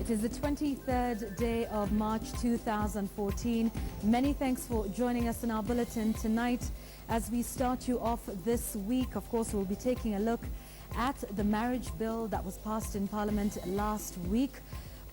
It is the 23rd day of March 2014. Many thanks for joining us in our bulletin tonight. As we start you off this week, of course, we'll be taking a look at the marriage bill that was passed in Parliament last week.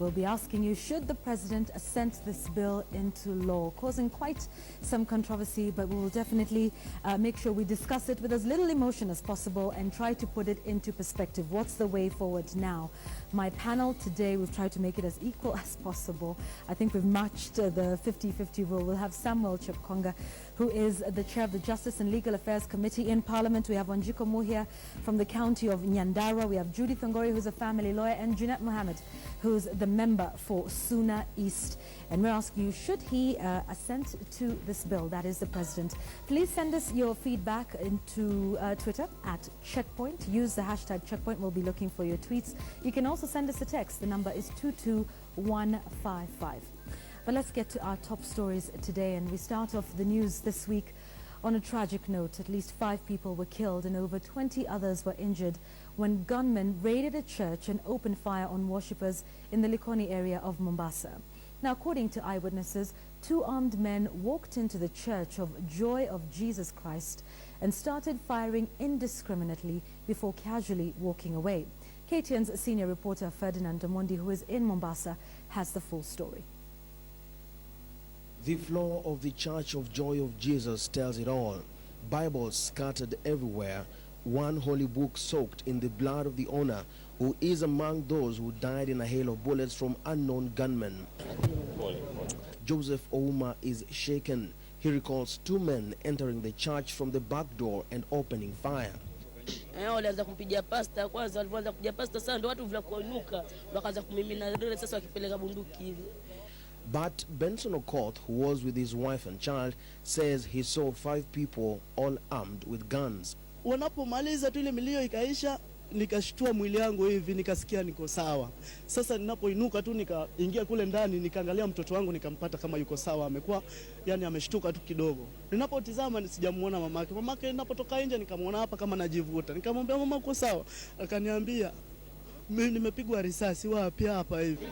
We'll be asking you, should the President assent this bill into law? Causing quite some controversy, but we will definitely make sure we discuss it with as little emotion as possible and try to put it into perspective. What's the way forward now? My panel today, we've tried to make it as equal as possible. I think we've matched the 50-50 rule. We'll have Samuel Chepkonga, who is the chair of the Justice and Legal Affairs Committee in Parliament. We have Wanjiko Muhia from the county of Nyandarua. We have Judy Thongori, who's a family lawyer, and Junet Mohammed, who's the member for Suna East. And we're asking you, should he assent to this bill? That is the President. Please send us your feedback into Twitter at Checkpoint. Use the hashtag Checkpoint. We'll be looking for your tweets. You can also send us a text. The number is 22155. But let's get to our top stories today. And we start off the news this week on a tragic note. At least 5 people were killed and over 20 others were injured when gunmen raided a church and opened fire on worshippers in the Likoni area of Mombasa. Now, according to eyewitnesses, 2 armed men walked into the Church of Joy of Jesus Christ and started firing indiscriminately before casually walking away. KTN's senior reporter Ferdinand Damondi, who is in Mombasa, has the full story. The floor of the Church of Joy of Jesus tells it all. Bibles scattered everywhere, one holy book soaked in the blood of the owner, who is among those who died in a hail of bullets from unknown gunmen. Joseph Ouma is shaken. He recalls 2 men entering the church from the back door and opening fire. Walianza kumpigia pasta kwanza, walianza kupigia pasta sana, ndio watu vile kuinuka wakaanza kumimina rele, sasa wakipeleka bunduki hivi. But Benson Okoth, who was with his wife and child, says he saw 5 people all armed with guns. Wanapomaliza tu ile milio ikaisha, nikashtua mwili yangu hivi, nikasikia niko sawa. Sasa ninapoinuka tu nikaingia kule ndani, nikaangalia mtoto wangu, nikampata kama yuko sawa, amekuwa yani ameshtuka tu kidogo. Ninapotizama sijamuona mamake. Mamake ninapotoka nje nikamuona hapa kama najivuta. Nikamwambia mama, uko sawa? Akaniambia mimi nimepigwa risasi wapi hapa hivi.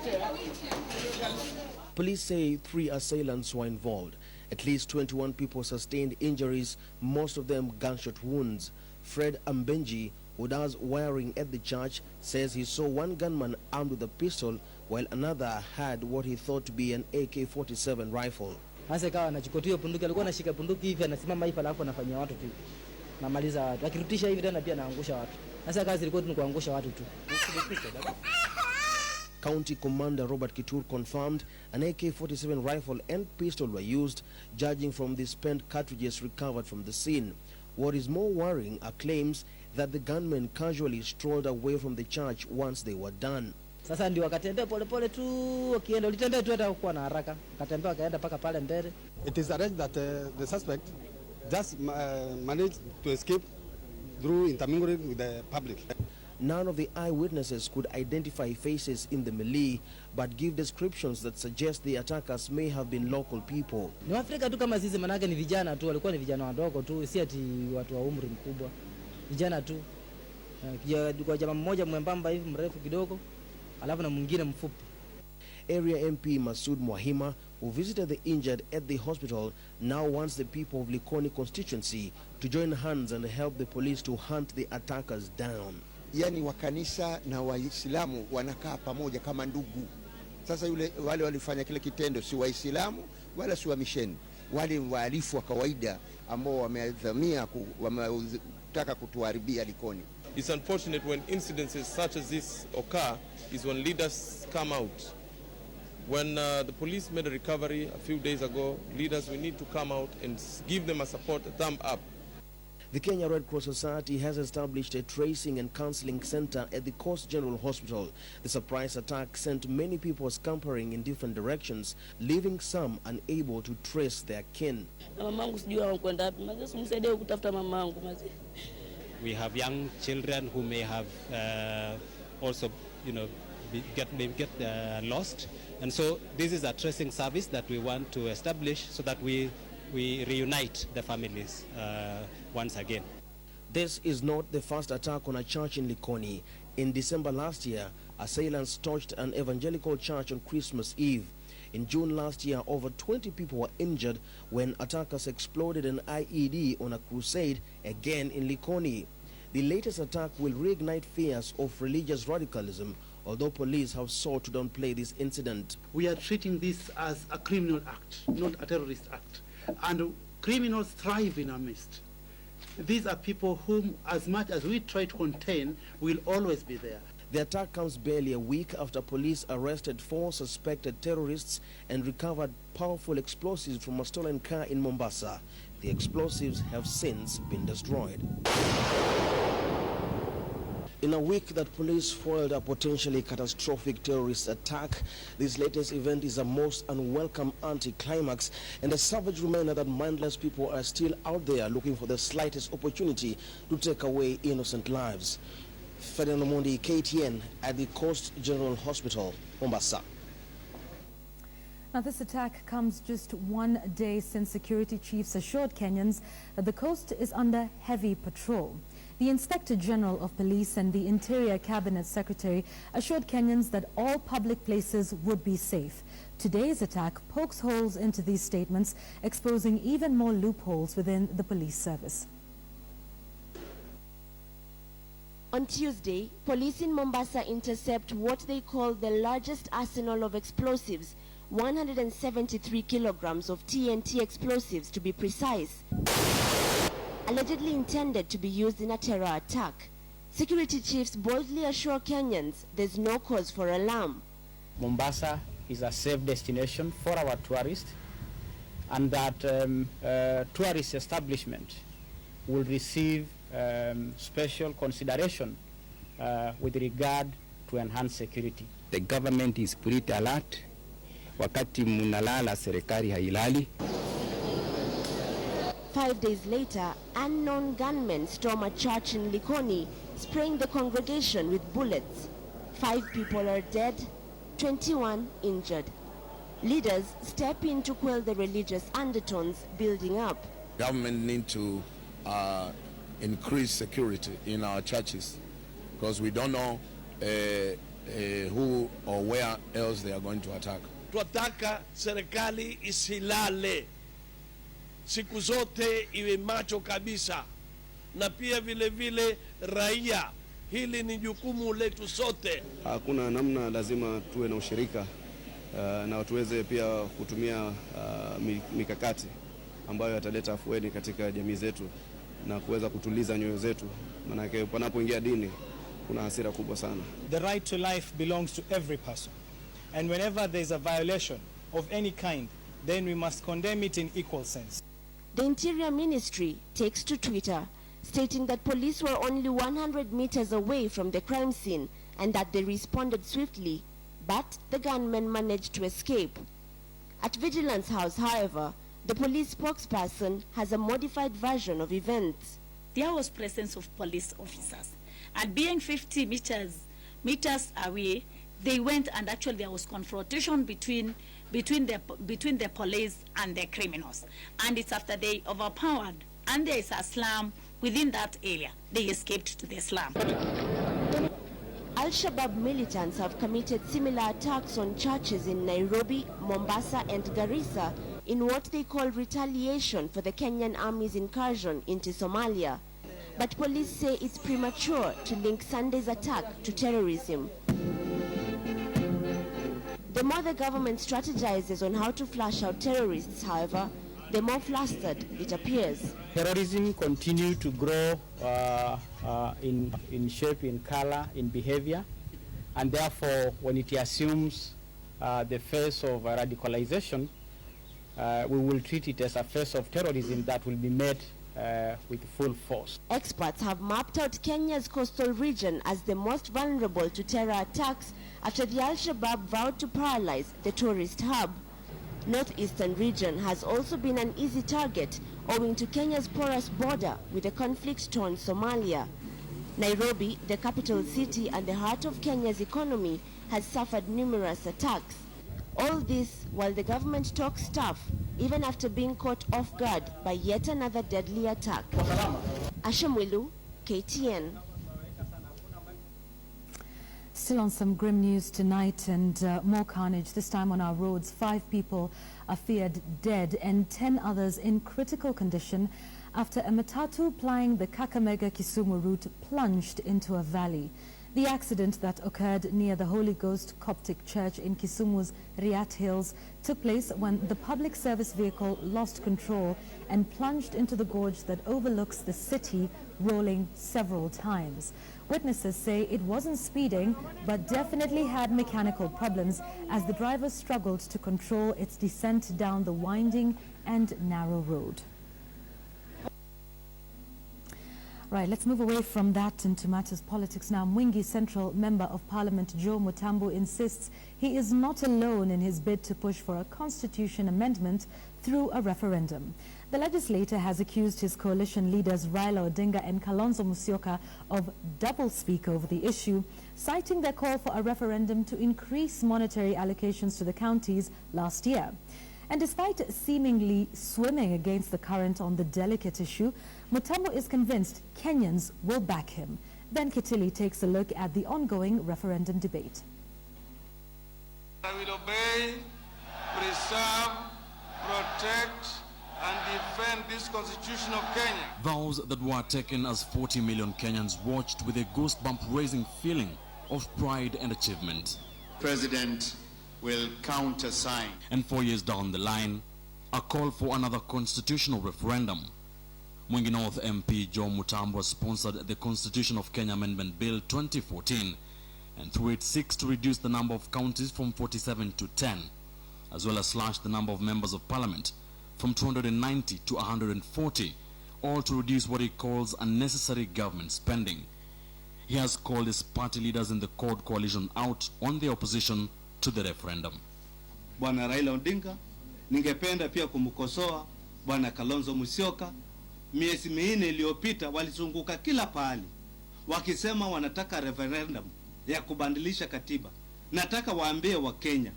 Police say 3 assailants were involved. At least 21 people sustained injuries, most of them gunshot wounds. Fred Ambenji, who does wiring at the church, says he saw 1 gunman armed with a pistol, while another had what he thought to be an AK-47 rifle. Hasa kawa anachukua bunduki, alikuwa anashika bunduki hivi, anasimama hivi alafu anafanyia watu tu. Namaliza watu. Akirutisha hivi tena pia anaangusha watu. Hasa kazi ilikuwa tu kuangusha watu tu. County Commander Robert Kitur confirmed an AK-47 rifle and pistol were used, judging from the spent cartridges recovered from the scene. What is more worrying are claims that the gunmen casually strolled away from the church once they were done. Sasa ndio wakatembea polepole tu, wakienda ulitembea tu hata kwa na haraka. Wakatembea wakaenda paka pale mbele. It is alleged that the suspect just managed to escape through intermingling with the public. None of the eyewitnesses could identify faces in the melee, but give descriptions that suggest the attackers may have been local people. Ni Afrika tu kama sisi, manake ni vijana tu, walikuwa ni vijana wadogo tu, si ati watu wa umri mkubwa. Vijana tu. Kwa jamaa mmoja mwembamba hivi mrefu kidogo, alafu na mwingine mfupi. Area MP Masood Mwahima, who visited the injured at the hospital, now wants the people of Likoni constituency to join hands and help the police to hunt the attackers down. Yani wa kanisa na Waislamu wanakaa pamoja kama ndugu. Sasa wale walifanya kile kitendo si Waislamu wala si wa misheni, wale wahalifu wa kawaida ambao wameadhamia wametaka kutuharibia Likoni. It's unfortunate when incidences such as this occur is when leaders come out. When the police made a recovery a few days ago, leaders, we need to come out and give them a support, a thumb up. The Kenya Red Cross Society has established a tracing and counseling center at the Coast General Hospital. The surprise attack sent many people scampering in different directions, leaving some unable to trace their kin. We have young children who may have also, get lost, and so this is a tracing service that we want to establish so that we reunite the families once again. This is not the first attack on a church in Likoni. In December last year, Assailants torched an evangelical church on Christmas Eve. In June last year, over 20 people were injured when attackers exploded an IED on a crusade, again in Likoni. The latest attack will reignite fears of religious radicalism, although police have sought to downplay this incident. We are treating this as a criminal act, not a terrorist act. And criminals thrive in our midst. These are people whom, as much as we try to contain, will always be there. The attack comes barely a week after police arrested 4 suspected terrorists and recovered powerful explosives from a stolen car in Mombasa. The explosives have since been destroyed. In a week that police foiled a potentially catastrophic terrorist attack, this latest event is a most unwelcome anti-climax and a savage reminder that mindless people are still out there looking for the slightest opportunity to take away innocent lives. Ferdinand Omondi, KTN, at the Coast General Hospital, Mombasa. Now, this attack comes just 1 day since security chiefs assured Kenyans that the coast is under heavy patrol. The Inspector General of Police and the Interior Cabinet Secretary assured Kenyans that all public places would be safe. Today's attack pokes holes into these statements, exposing even more loopholes within the police service. On Tuesday, police in Mombasa intercept what they call the largest arsenal of explosives, 173 kilograms of TNT explosives to be precise, allegedly intended to be used in a terror attack. Security chiefs boldly assure Kenyans there's no cause for alarm. Mombasa is a safe destination for our tourists, and that tourist establishment will receive special consideration with regard to enhanced security. The government is pretty alert. Wakati munalala serikali hailali. 5 days later, unknown gunmen storm a church in Likoni, spraying the congregation with bullets. 5 people are dead, 21 injured. Leaders step in to quell the religious undertones building up. Government need to increase security in our churches, because we don't know who or where else they are going to attack. Tunataka serikali isilale, siku zote iwe macho kabisa, na pia vile vile raia. Hili ni jukumu letu sote. Hakuna namna, lazima tuwe na ushirika na tuweze pia kutumia mikakati ambayo yataleta afueni katika jamii zetu na kuweza kutuliza nyoyo zetu, manake panapoingia dini kuna hasira kubwa sana. The right to life belongs to every person, and whenever there is a violation of any kind, then we must condemn it in equal sense. The Interior Ministry takes to Twitter, stating that police were only 100 meters away from the crime scene and that they responded swiftly, but the gunmen managed to escape. At Vigilance House, however, the police spokesperson has a modified version of events. There was presence of police officers, and being 50 meters away, they went, and actually there was confrontation between the police and the criminals. And it's after they overpowered, and there is a slum within that area, they escaped to the slum. Al-Shabaab militants have committed similar attacks on churches in Nairobi, Mombasa and Garissa in what they call retaliation for the Kenyan Army's incursion into Somalia. But police say it's premature to link Sunday's attack to terrorism. The more the government strategizes on how to flush out terrorists, however, the more flustered it appears. Terrorism continues to grow in shape, in color, in behavior, and therefore when it assumes the face of radicalization, we will treat it as a face of terrorism that will be met with full force. Experts have mapped out Kenya's coastal region as the most vulnerable to terror attacks after the Al-Shabaab vowed to paralyze the tourist hub. Northeastern region has also been an easy target owing to Kenya's porous border with the conflict-torn Somalia. Nairobi, the capital city and the heart of Kenya's economy, has suffered numerous attacks. All this while the government talks tough, even after being caught off guard by yet another deadly attack. Ashamwilu, KTN. Still on some grim news tonight and more carnage, this time on our roads. 5 people are feared dead and 10 others in critical condition after a matatu plying the Kakamega-Kisumu route plunged into a valley. The accident that occurred near the Holy Ghost Coptic Church in Kisumu's Riat Hills took place when the public service vehicle lost control and plunged into the gorge that overlooks the city, rolling several times. Witnesses say it wasn't speeding, but definitely had mechanical problems as the driver struggled to control its descent down the winding and narrow road. Right, let's move away from that into matters politics now. Mwingi Central Member of Parliament Joe Mutambo insists he is not alone in his bid to push for a constitution amendment through a referendum. The legislator has accused his coalition leaders Raila Odinga and Kalonzo Musyoka of doublespeak over the issue, citing their call for a referendum to increase monetary allocations to the counties last year. And despite seemingly swimming against the current on the delicate issue, Mutambo is convinced Kenyans will back him. Ben Kitili takes a look at the ongoing referendum debate. I will obey, preserve, protect, and defend this Constitution of Kenya. Vows that were taken as 40 million Kenyans watched with a goosebump-raising feeling of pride and achievement. President will countersign. And 4 years down the line, a call for another constitutional referendum. Mwingi North MP Joe Mutambo sponsored the Constitution of Kenya Amendment Bill 2014 and through it seeks to reduce the number of counties from 47 to 10, as well as slash the number of members of parliament from 290 to 140, all to reduce what he calls unnecessary government spending. He has called his party leaders in the CORD coalition out on the opposition to the referendum. Bwana Raila Odinga, ningependa pia kumkosoa Bwana Kalonzo Musyoka. Miezi minne iliyopita walizunguka kila pahali wakisema wanataka referendum ya kubadilisha katiba. Nataka waambie wa Kenya,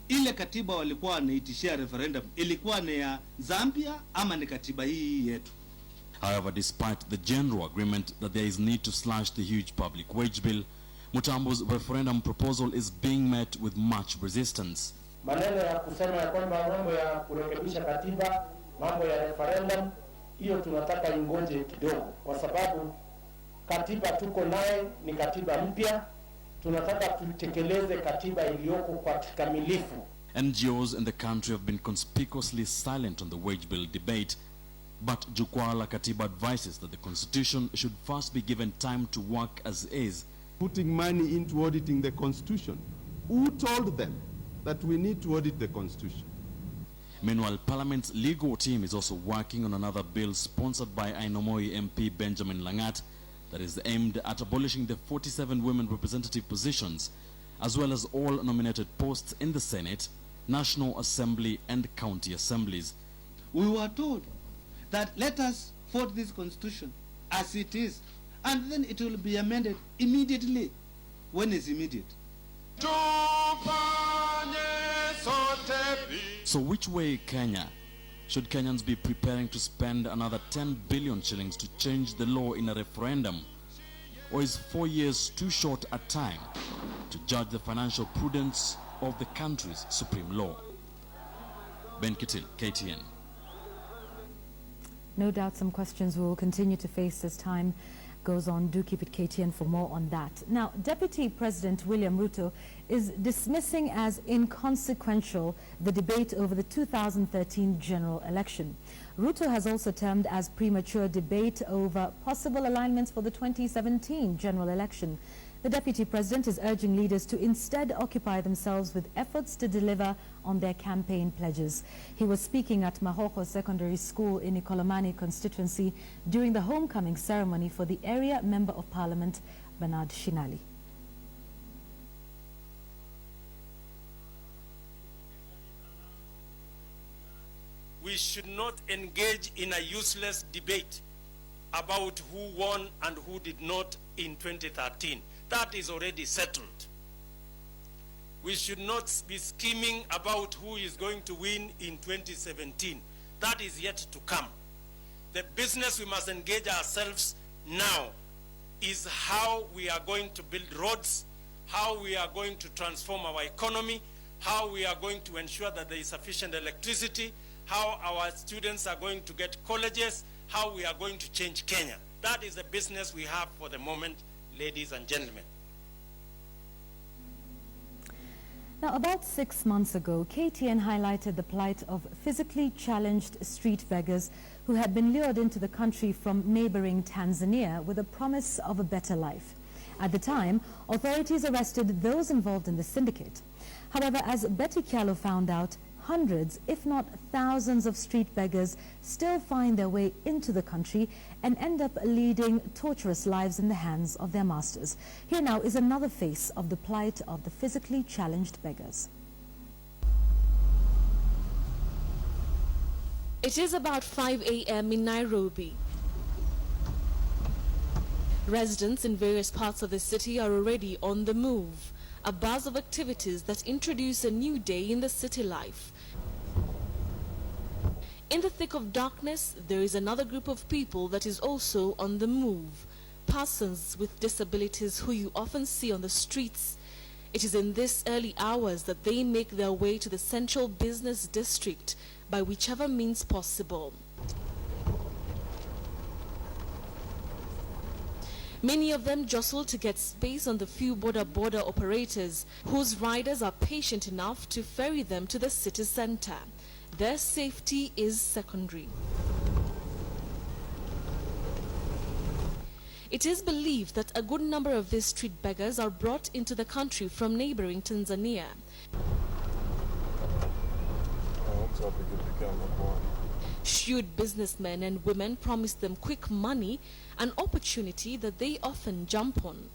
ile katiba walikuwa wanaitishia referendum ilikuwa ni ya Zambia ama ni katiba hii yetu? However, despite the general agreement that there is need to slash the huge public wage bill, Mutambo's referendum proposal is being met with much resistance. Maneno ya kusema ya kwamba mambo ya kurekebisha katiba, mambo ya referendum, hiyo tunataka ingoje kidogo, kwa sababu katiba tuko naye ni katiba mpya. Tunataka tutekeleze katiba iliyoko kwa kikamilifu. NGOs in the country have been conspicuously silent on the wage bill debate, but Jukwaa la Katiba advises that the constitution should first be given time to work as is. Putting money into auditing the constitution. Who told them that we need to audit the constitution? Meanwhile, Parliament's legal team is also working on another bill sponsored by Ainomoi MP Benjamin Langat that is aimed at abolishing the 47 women representative positions, as well as all nominated posts in the Senate, National Assembly and county assemblies. We were told that let us vote this constitution as it is, and then it will be amended immediately. When is immediate? So which way, Kenya? Should Kenyans be preparing to spend another 10 billion shillings to change the law in a referendum? Or is 4 years too short a time to judge the financial prudence of the country's supreme law? Ben Kittil, KTN. No doubt some questions we will continue to face as time goes on. Do keep it KTN for more on that. Now, Deputy President William Ruto is dismissing as inconsequential the debate over the 2013 general election. Ruto has also termed as premature debate over possible alignments for the 2017 general election. The Deputy President is urging leaders to instead occupy themselves with efforts to deliver on their campaign pledges. He was speaking at Mahoho Secondary School in Ikolomani constituency during the homecoming ceremony for the area Member of Parliament, Bernard Shinali. We should not engage in a useless debate about who won and who did not in 2013. That is already settled. We should not be scheming about who is going to win in 2017. That is yet to come. The business we must engage ourselves now is how we are going to build roads, how we are going to transform our economy, how we are going to ensure that there is sufficient electricity, how our students are going to get colleges, how we are going to change Kenya. That is the business we have for the moment, ladies and gentlemen. Now, about 6 months ago, KTN highlighted the plight of physically challenged street beggars who had been lured into the country from neighboring Tanzania with a promise of a better life. At the time, authorities arrested those involved in the syndicate. However, as Betty Kyalo found out, hundreds, if not thousands of street beggars still find their way into the country and end up leading torturous lives in the hands of their masters. Here now is another face of the plight of the physically challenged beggars. It is about 5 a.m. in Nairobi. Residents in various parts of the city are already on the move. A buzz of activities that introduce a new day in the city life. In the thick of darkness, there is another group of people that is also on the move. Persons with disabilities who you often see on the streets. It is in these early hours that they make their way to the central business district by whichever means possible. Many of them jostle to get space on the few border operators whose riders are patient enough to ferry them to the city center. Their safety is secondary. It is believed that a good number of these street beggars are brought into the country from neighboring Tanzania. Shrewd businessmen and women promise them quick money, an opportunity that they often jump on.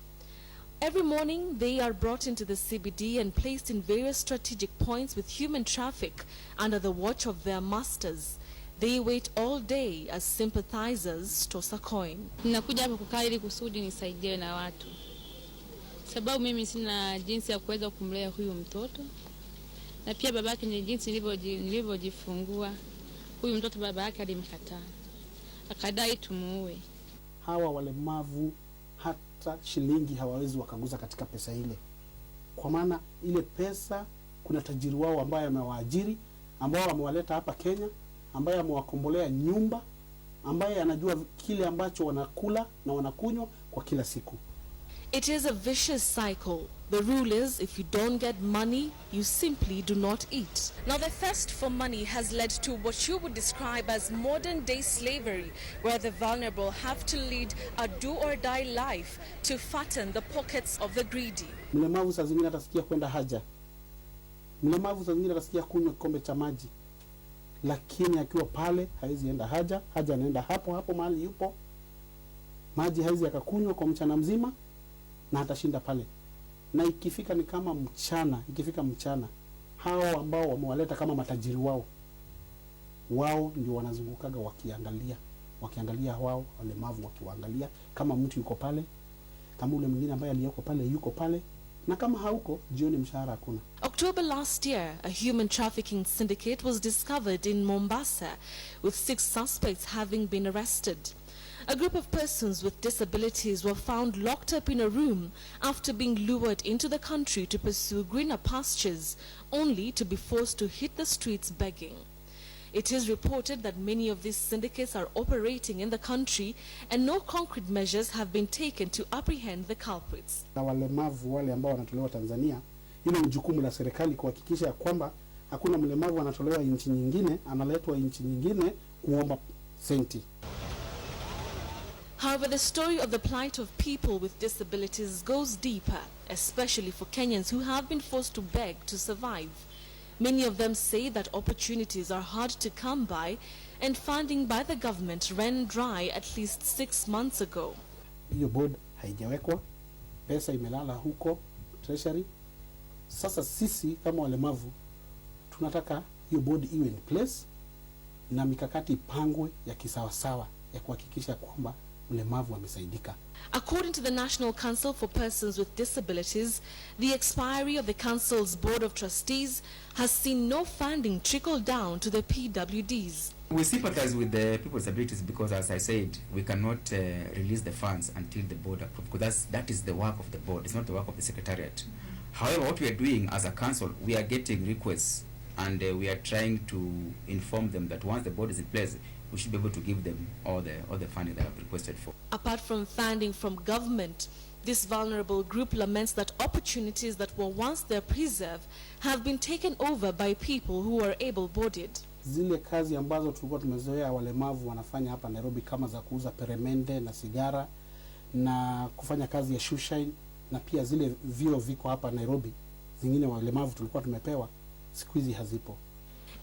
Every morning, they are brought into the CBD and placed in various strategic points with human traffic under the watch of their masters. They wait all day as sympathizers toss a coin. Ninakuja hapa kukaa ili kusudi nisaidiwe na watu. Sababu mimi sina jinsi ya kuweza kumlea huyu mtoto. Na pia babake ni jinsi nilivyojifungua. Huyu mtoto baba yake alimkataa. Akadai tumuue. Hawa walemavu hata shilingi hawawezi wakaguza katika pesa ile. Kwa maana ile pesa kuna tajiri wao ambaye amewaajiri, ambao amewaleta hapa Kenya, ambaye amewakombolea nyumba, ambaye anajua kile ambacho wanakula na wanakunywa kwa kila siku. It is a vicious cycle. The rule is, if you don't get money, you simply do not eat. Now, the thirst for money has led to what you would describe as modern-day slavery, where the vulnerable have to lead a do-or-die life to fatten the pockets of the greedy. Mlemavu saa zingine atasikia kwenda haja. Mlemavu saa zingine atasikia kunywa kikombe cha maji. Lakini akiwa pale haizi enda haja, haja anaenda hapo mahali yupo. Maji haizi akakunywa kwa mchana mzima na atashinda pale. Na ikifika ni kama mchana, hao ambao wamewaleta kama matajiri wao ndio wanazungukaga wakiangalia wao walemavu, wakiwaangalia kama mtu yuko pale, kama ule mwingine ambaye aliyeko pale yuko pale, na kama hauko jioni mshahara hakuna. October last year, a human trafficking syndicate was discovered in Mombasa, with 6 suspects having been arrested. A group of persons with disabilities were found locked up in a room after being lured into the country to pursue greener pastures, only to be forced to hit the streets begging. It is reported that many of these syndicates are operating in the country and no concrete measures have been taken to apprehend the culprits. Na walemavu wale ambao wanatolewa Tanzania, hilo ni jukumu la serikali kuhakikisha kwamba hakuna mlemavu anatolewa nchi nyingine, analetwa nchi nyingine kuomba senti. However, the story of the plight of people with disabilities goes deeper, especially for Kenyans who have been forced to beg to survive. Many of them say that opportunities are hard to come by and funding by the government ran dry at least 6 months ago. Hiyo board haijawekwa, pesa imelala huko treasury. Sasa sisi kama walemavu tunataka hiyo board iwe in place na mikakati ipangwe ya kisawasawa ya kuhakikisha kwamba mlemavu amesaidika. According to the National Council for Persons with Disabilities, the expiry of the Council's Board of Trustees has seen no funding trickle down to the PWDs. We sympathize with the people with disabilities because, as I said, we cannot release the funds until the board approves, because that is the work of the board. It's not the work of the secretariat. However, what we are doing as a council, we are getting requests, and we are trying to inform them that once the board is in place, we should be able to give them all the funding they have requested for. Apart from funding from government, this vulnerable group laments that opportunities that were once their preserve have been taken over by people who are able-bodied. Zile kazi ambazo tulikuwa tumezoea walemavu wanafanya hapa Nairobi, kama za kuuza peremende na sigara na kufanya kazi ya shoeshine, na pia zile vio viko hapa Nairobi zingine walemavu tulikuwa tumepewa, siku hizi hazipo.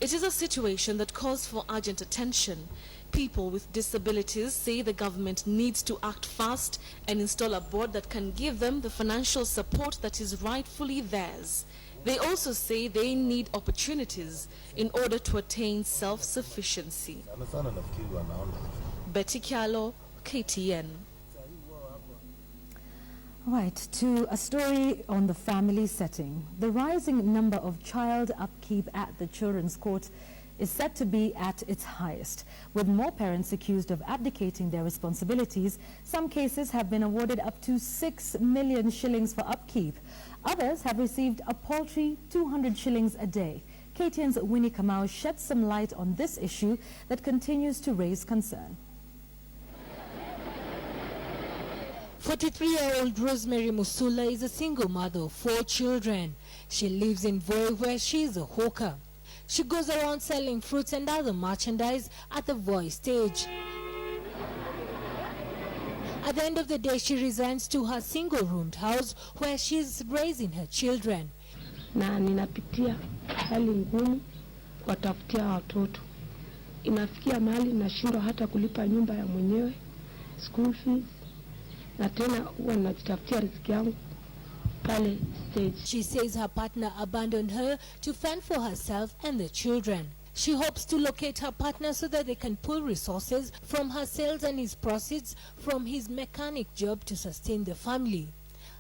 It is a situation that calls for urgent attention. People with disabilities say the government needs to act fast and install a board that can give them the financial support that is rightfully theirs. They also say they need opportunities in order to attain self-sufficiency. Betty Kialo, KTN. Right, to a story on the family setting. The rising number of child upkeep at the Children's Court is said to be at its highest. With more parents accused of abdicating their responsibilities, some cases have been awarded up to 6 million shillings for upkeep. Others have received a paltry 200 shillings a day. KTN's Winnie Kamau sheds some light on this issue that continues to raise concern. 43-year-old Rosemary Musula is a single mother of 4 children. She lives in Voi, where she is a hawker. She goes around selling fruits and other merchandise at the Voi stage. At the end of the day, she resigns to her single-roomed house where she is raising her children. Na ninapitia hali ngumu kuwatafutia watoto. Inafikia mahali nashindwa hata kulipa nyumba ya mwenyewe, school fees, na tena huwa najitafutia riziki yangu pale stage. She says her partner abandoned her to fend for herself and the children. She hopes to locate her partner so that they can pull resources from her sales and his proceeds from his mechanic job to sustain the family.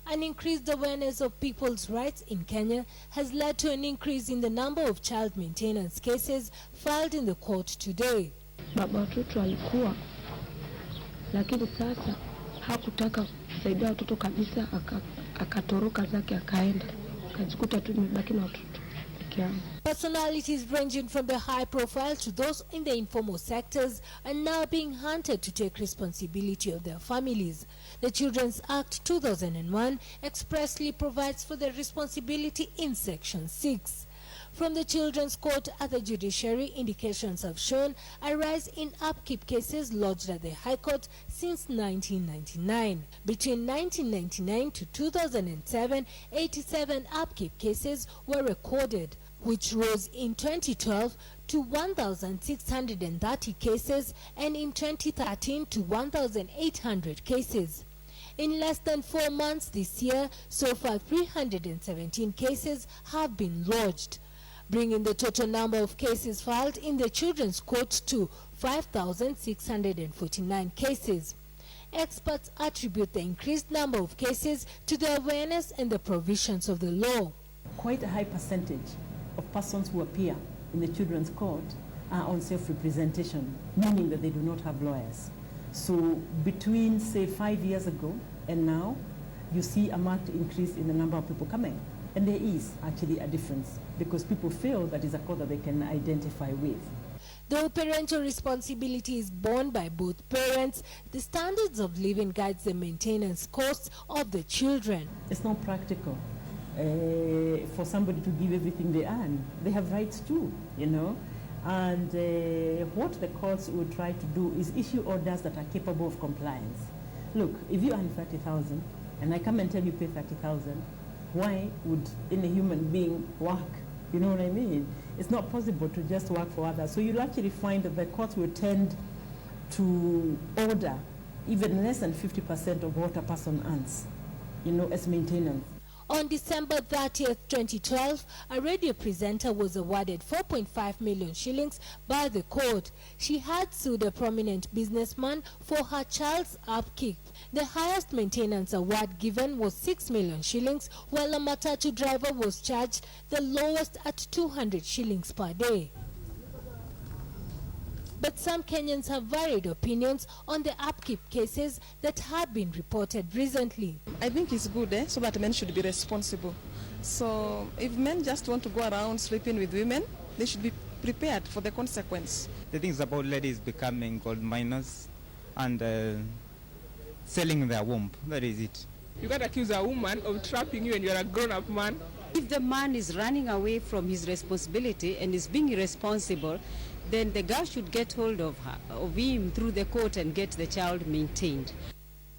An increased awareness of people's rights in Kenya has led to an increase in the number of child maintenance cases filed in the court today. Baba watoto alikuwa, lakini sasa hakutaka kusaidia watoto kabisa, akatoroka zake akaenda, akajikuta tu nimebaki na watoto peke yangu. Personalities ranging from the high profile to those in the informal sectors are now being hunted to take responsibility of their families. The Children's Act 2001 expressly provides for their responsibility in Section 6. From the Children's Court at the judiciary, indications have shown a rise in upkeep cases lodged at the High Court since 1999. Between 1999 to 2007, 87 upkeep cases were recorded, which rose in 2012 to 1,630 cases and in 2013 to 1,800 cases. In less than 4 months this year, so far 317 cases have been lodged, bringing the total number of cases filed in the Children's Court to 5,649 cases. Experts attribute the increased number of cases to the awareness and the provisions of the law. Quite a high percentage of persons who appear in the Children's Court are on self-representation, meaning that they do not have lawyers. So between, say, 5 years ago and now, you see a marked increase in the number of people coming. And there is actually a difference because people feel that is a court that they can identify with. Though parental responsibility is borne by both parents, the standards of living guides the maintenance costs of the children. It's not practical for somebody to give everything they earn. They have rights too, you know. And what the courts would try to do is issue orders that are capable of compliance. Look, if you earn 30,000 and I come and tell you pay 30,000, why would any human being work? You know what I mean? It's not possible to just work for others. So you'll actually find that the courts will tend to order even less than 50% of what a person earns, you know, as maintenance. On December 30th, 2012, a radio presenter was awarded 4.5 million shillings by the court. She had sued a prominent businessman for her child's upkeep. The highest maintenance award given was 6 million shillings, while a matatu driver was charged the lowest at 200 shillings per day. But some Kenyans have varied opinions on the upkeep cases that have been reported recently. I think it's good, so that men should be responsible. So if men just want to go around sleeping with women, they should be prepared for the consequence. The things about ladies becoming gold miners and selling their womb, that is it. You can't accuse a woman of trapping you when you're a grown-up man. If the man is running away from his responsibility and is being irresponsible, then the girl should get hold of him through the court and get the child maintained.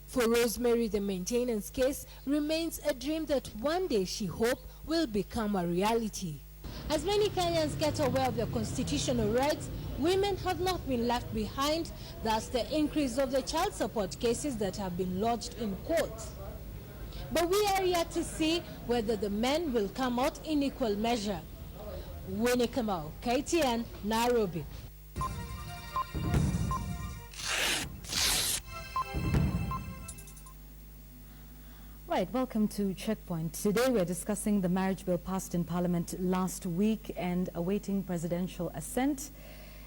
For Rosemary, the maintenance case remains a dream that one day she hopes will become a reality. As many Kenyans get aware of their constitutional rights, women have not been left behind. Thus the increase of the child support cases that have been lodged in courts. But we are yet to see whether the men will come out in equal measure. Winnie Kamau, KTN, Nairobi. Right, welcome to Checkpoint. Today we're discussing the marriage bill passed in Parliament last week and awaiting presidential assent.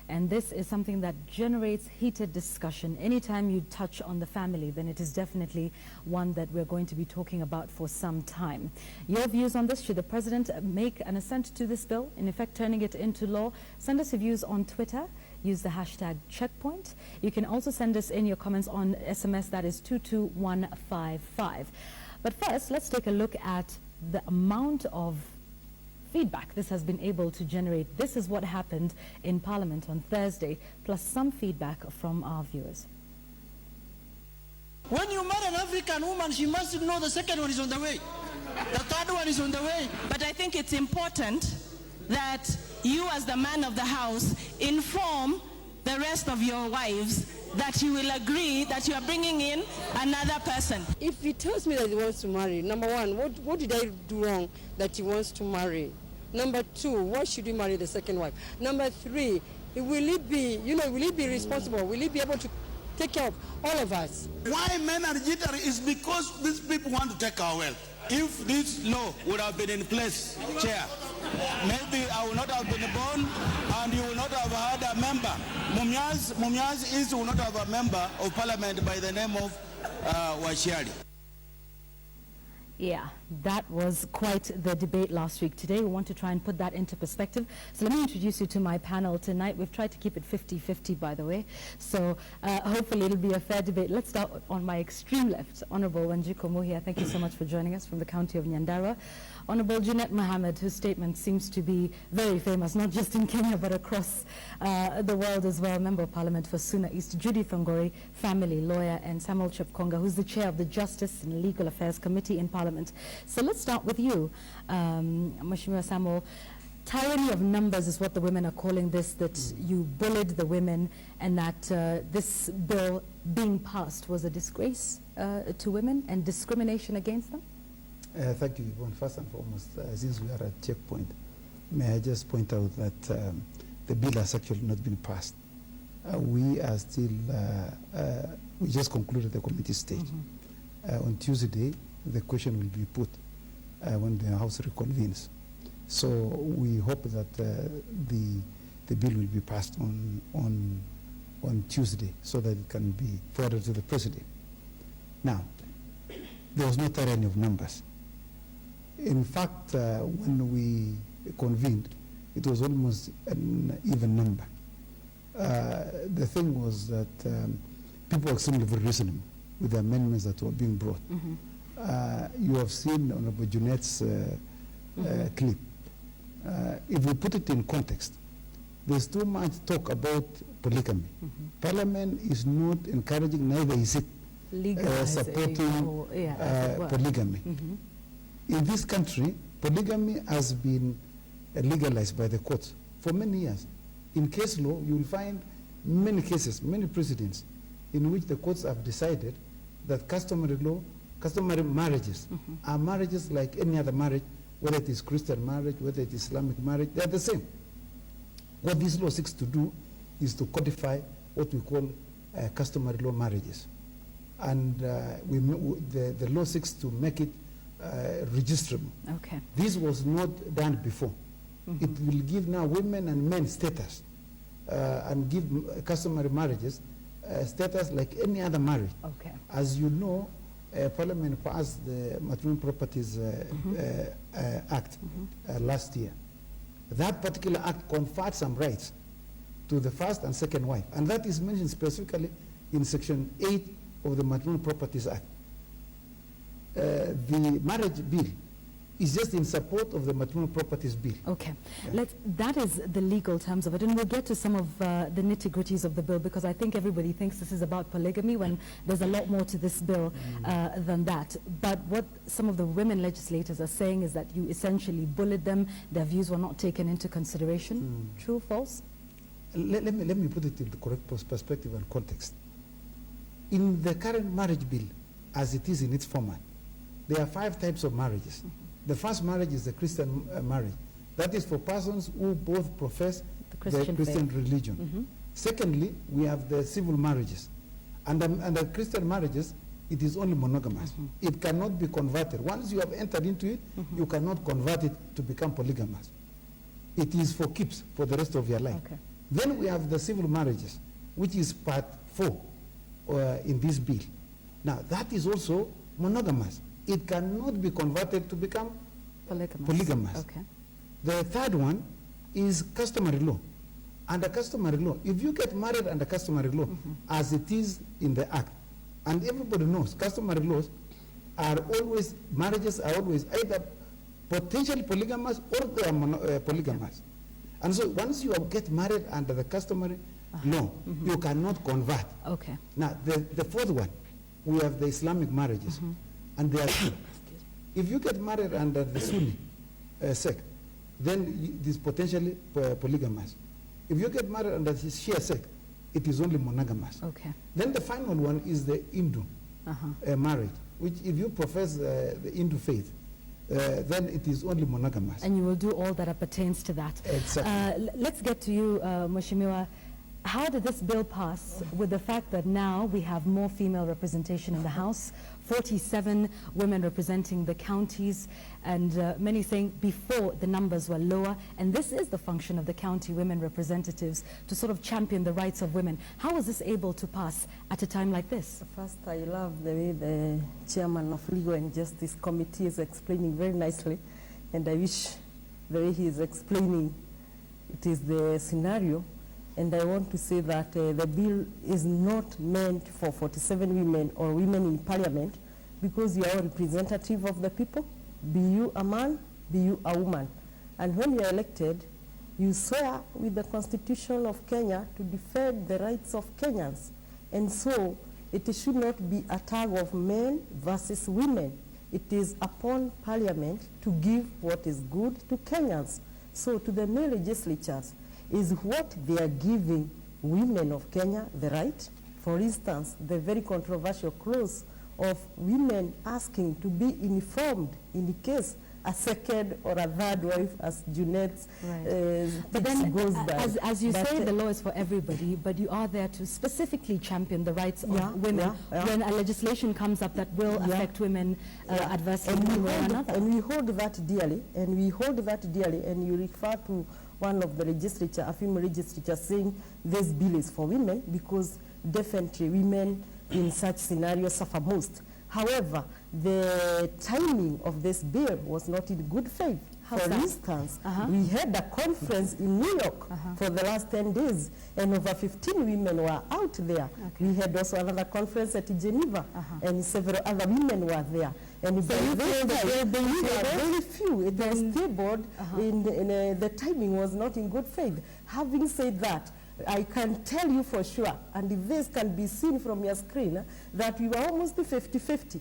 And this is something that generates heated discussion. Anytime you touch on the family, then it is definitely one that we're going to be talking about for some time. Your views on this? Should the president make an assent to this bill, in effect turning it into law? Send us your views on Twitter. Use the hashtag Checkpoint. You can also send us in your comments on SMS, that is 22155. But first, let's take a look at the amount of feedback this has been able to generate. This is what happened in Parliament on Thursday, plus some feedback from our viewers. When you marry an African woman, she must know the second one is on the way. The third one is on the way. But I think it's important that you, as the man of the house, inform the rest of your wives that you will agree that you are bringing in another person. If he tells me that he wants to marry, number one, what did I do wrong that he wants to marry? Number two, why should he marry the second wife? Number three, will he be responsible? Will he be able to take care of all of us? Why men are jittery is because these people want to take our wealth. If this law would have been in place, Chair, maybe I would not have been born and you would not have had a member. Mumias is will not have a member of parliament by the name of Washiali. Yeah, that was quite the debate last week. Today we want to try and put that into perspective. So let me introduce you to my panel tonight. We've tried to keep it 50-50, by the way. So hopefully it'll be a fair debate. Let's start on my extreme left. Honorable Wanjiku Muhia, thank you so much for joining us from the county of Nyandarua. Honorable Jeanette Mohammed, whose statement seems to be very famous, not just in Kenya but across the world as well. Member of Parliament for Suna East. Judy Fangori, family lawyer, and Samuel Chepkonga, who's the chair of the Justice and Legal Affairs Committee in Parliament. So let's start with you, Mheshimiwa Samuel. Tyranny of numbers is what the women are calling this, that you bullied the women and that this bill being passed was a disgrace to women and discrimination against them? Thank you, Yvonne. First and foremost, since we are at Checkpoint, may I just point out that the bill has actually not been passed. We are still, we just concluded the committee stage. On Tuesday, the question will be put when the House reconvenes. So we hope that the bill will be passed on Tuesday so that it can be forwarded to the President. Now, there was no tyranny of numbers. In fact, when we convened, it was almost an even number. The thing was that people were extremely very reasonable with the amendments that were being brought. You have seen Honorable Jeanette's clip. If we put it in context, there's too much talk about polygamy. Parliament is not encouraging, neither is it supporting polygamy. In this country, polygamy has been legalized by the courts for many years. In case law, you will find many cases, many precedents, in which the courts have decided that customary marriages are marriages like any other marriage, whether it is Christian marriage, whether it is Islamic marriage, they are the same. What this law seeks to do is to codify what we call customary law marriages. And the law seeks to make it registrable. Okay. This was not done before. It will give now women and men status and give customary marriages status like any other marriage. Okay. As you know, Parliament passed the Matrimonial Properties Act last year. That particular act conferred some rights to the first and second wife, and that is mentioned specifically in Section 8 of the Matrimonial Properties Act. The marriage bill is just in support of the Matrimonial Properties Bill. Okay. Yeah. That is the legal terms of it, and we'll get to some of the nitty-gritties of the bill, because I think everybody thinks this is about polygamy when there's a lot more to this bill than that. But what some of the women legislators are saying is that you essentially bullied them, their views were not taken into consideration. True, false? Let me put it in the correct perspective and context. In the current marriage bill, as it is in its format, there are 5 types of marriages. The first marriage is the Christian marriage. That is for persons who both profess the Christian religion. Secondly, we have the civil marriages. And under Christian marriages, it is only monogamous. It cannot be converted. Once you have entered into it, you cannot convert it to become polygamous. It is for keeps for the rest of your life. Okay. Then we have the civil marriages, which is part 4 in this bill. Now, that is also monogamous. It cannot be converted to become polygamous. Okay. The third one is customary law. Under customary law, if you get married under customary law, as it is in the Act, and everybody knows customary laws are always, marriages are always either potentially polygamous or they are polygamous. And so once you get married under the customary law, you cannot convert. Okay. Now, the fourth one, we have the Islamic marriages. And they are two. If you get married under the Sunni sect, then it is potentially polygamous. If you get married under the Shia sect, it is only monogamous. Okay. Then the final one is the Hindu marriage, which if you profess the Hindu faith, then it is only monogamous. And you will do all that pertains to that. Exactly. Let's get to you, Mheshimiwa. How did this bill pass with the fact that now we have more female representation in the House, 47 women representing the counties, and many saying before the numbers were lower, and this is the function of the county women representatives to sort of champion the rights of women. How was this able to pass at a time like this? First, I love the way the chairman of Legal and Justice Committee is explaining very nicely, and I wish the way he is explaining it is the scenario. And I want to say that the bill is not meant for 47 women or women in parliament, because you are a representative of the people, be you a man, be you a woman. And when you are elected, you swear with the Constitution of Kenya to defend the rights of Kenyans. And so it should not be a tug of men versus women. It is upon parliament to give what is good to Kenyans. So to the male legislatures, is what they are giving women of Kenya the right. For instance, the very controversial clause of women asking to be informed in the case a second or a third wife, as Junet's but then, goes by. As you say, the law is for everybody, but you are there to specifically champion the rights of women when a legislation comes up that will affect women adversely one way or another. And we hold that dearly, and you refer to one of the legislature, a female legislature, saying this bill is for women, because definitely women in such scenarios suffer most. However, the timing of this bill was not in good faith. For instance, we had a conference in New York for the last 10 days, and over 15 women were out there. We had also another conference at Geneva, and several other women were there. And so by this time, there were very few. It was tabled, the timing was not in good faith. Having said that, I can tell you for sure, and this can be seen from your screen, that we were almost 50-50.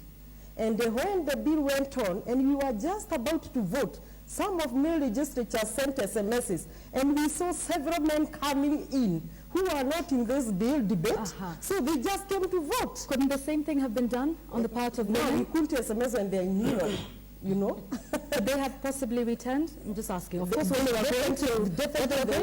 And when the bill went on, and we were just about to vote, some of male legislatures sent SMSs, and we saw several men coming in who are not in this bill debate, so they just came to vote. Couldn't the same thing have been done on the part of women? men? No, we couldn't SMS when they're in New York, you know. Could they have possibly returned? I'm just asking. Of course, when we are going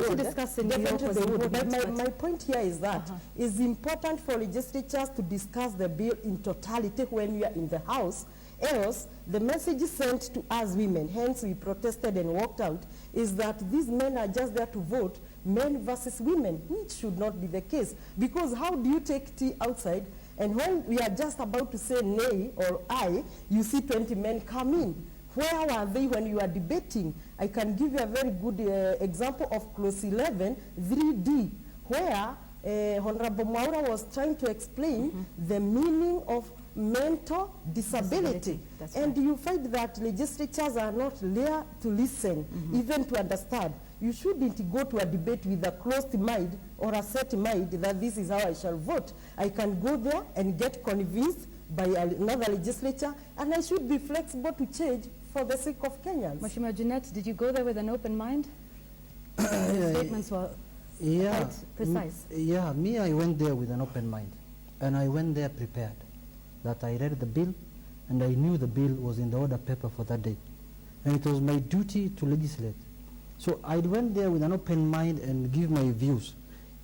to discuss in New York was important. My point here is that it's important for legislatures to discuss the bill in totality when we are in the House, Else, the message sent to us women, hence we protested and walked out, is that these men are just there to vote, men versus women, which should not be the case. Because how do you take tea outside, and when we are just about to say nay or aye, you see 20 men come in? Where were they when you are debating? I can give you a very good example of clause 11, 3D, where Honorable Maura was trying to explain the meaning of mental disability. And you find that legislatures are not there to listen, even to understand. You shouldn't go to a debate with a closed mind or a set mind that this is how I shall vote. I can go there and get convinced by another legislature, and I should be flexible to change for the sake of Kenyans. Mheshimiwa Jeanette, did you go there with an open mind? The statements were quite precise. Yeah, me, I went there with an open mind, and I went there prepared. That I read the bill, and I knew the bill was in the order paper for that day. And it was my duty to legislate. So I went there with an open mind and give my views.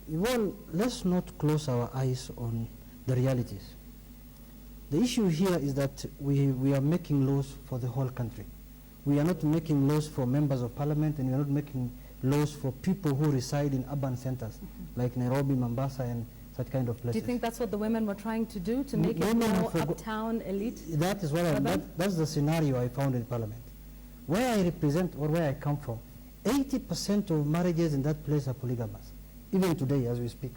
Well, let's not close our eyes on the realities. The issue here is that we are making laws for the whole country. We are not making laws for members of parliament, and we are not making laws for people who reside in urban centers, like Nairobi, Mombasa, and such kind of places. Do you think that's what the women were trying to do, to make it more uptown elite? That is what that's the scenario I found in parliament. Where I represent, or where I come from, 80% of marriages in that place are polygamous, even today as we speak.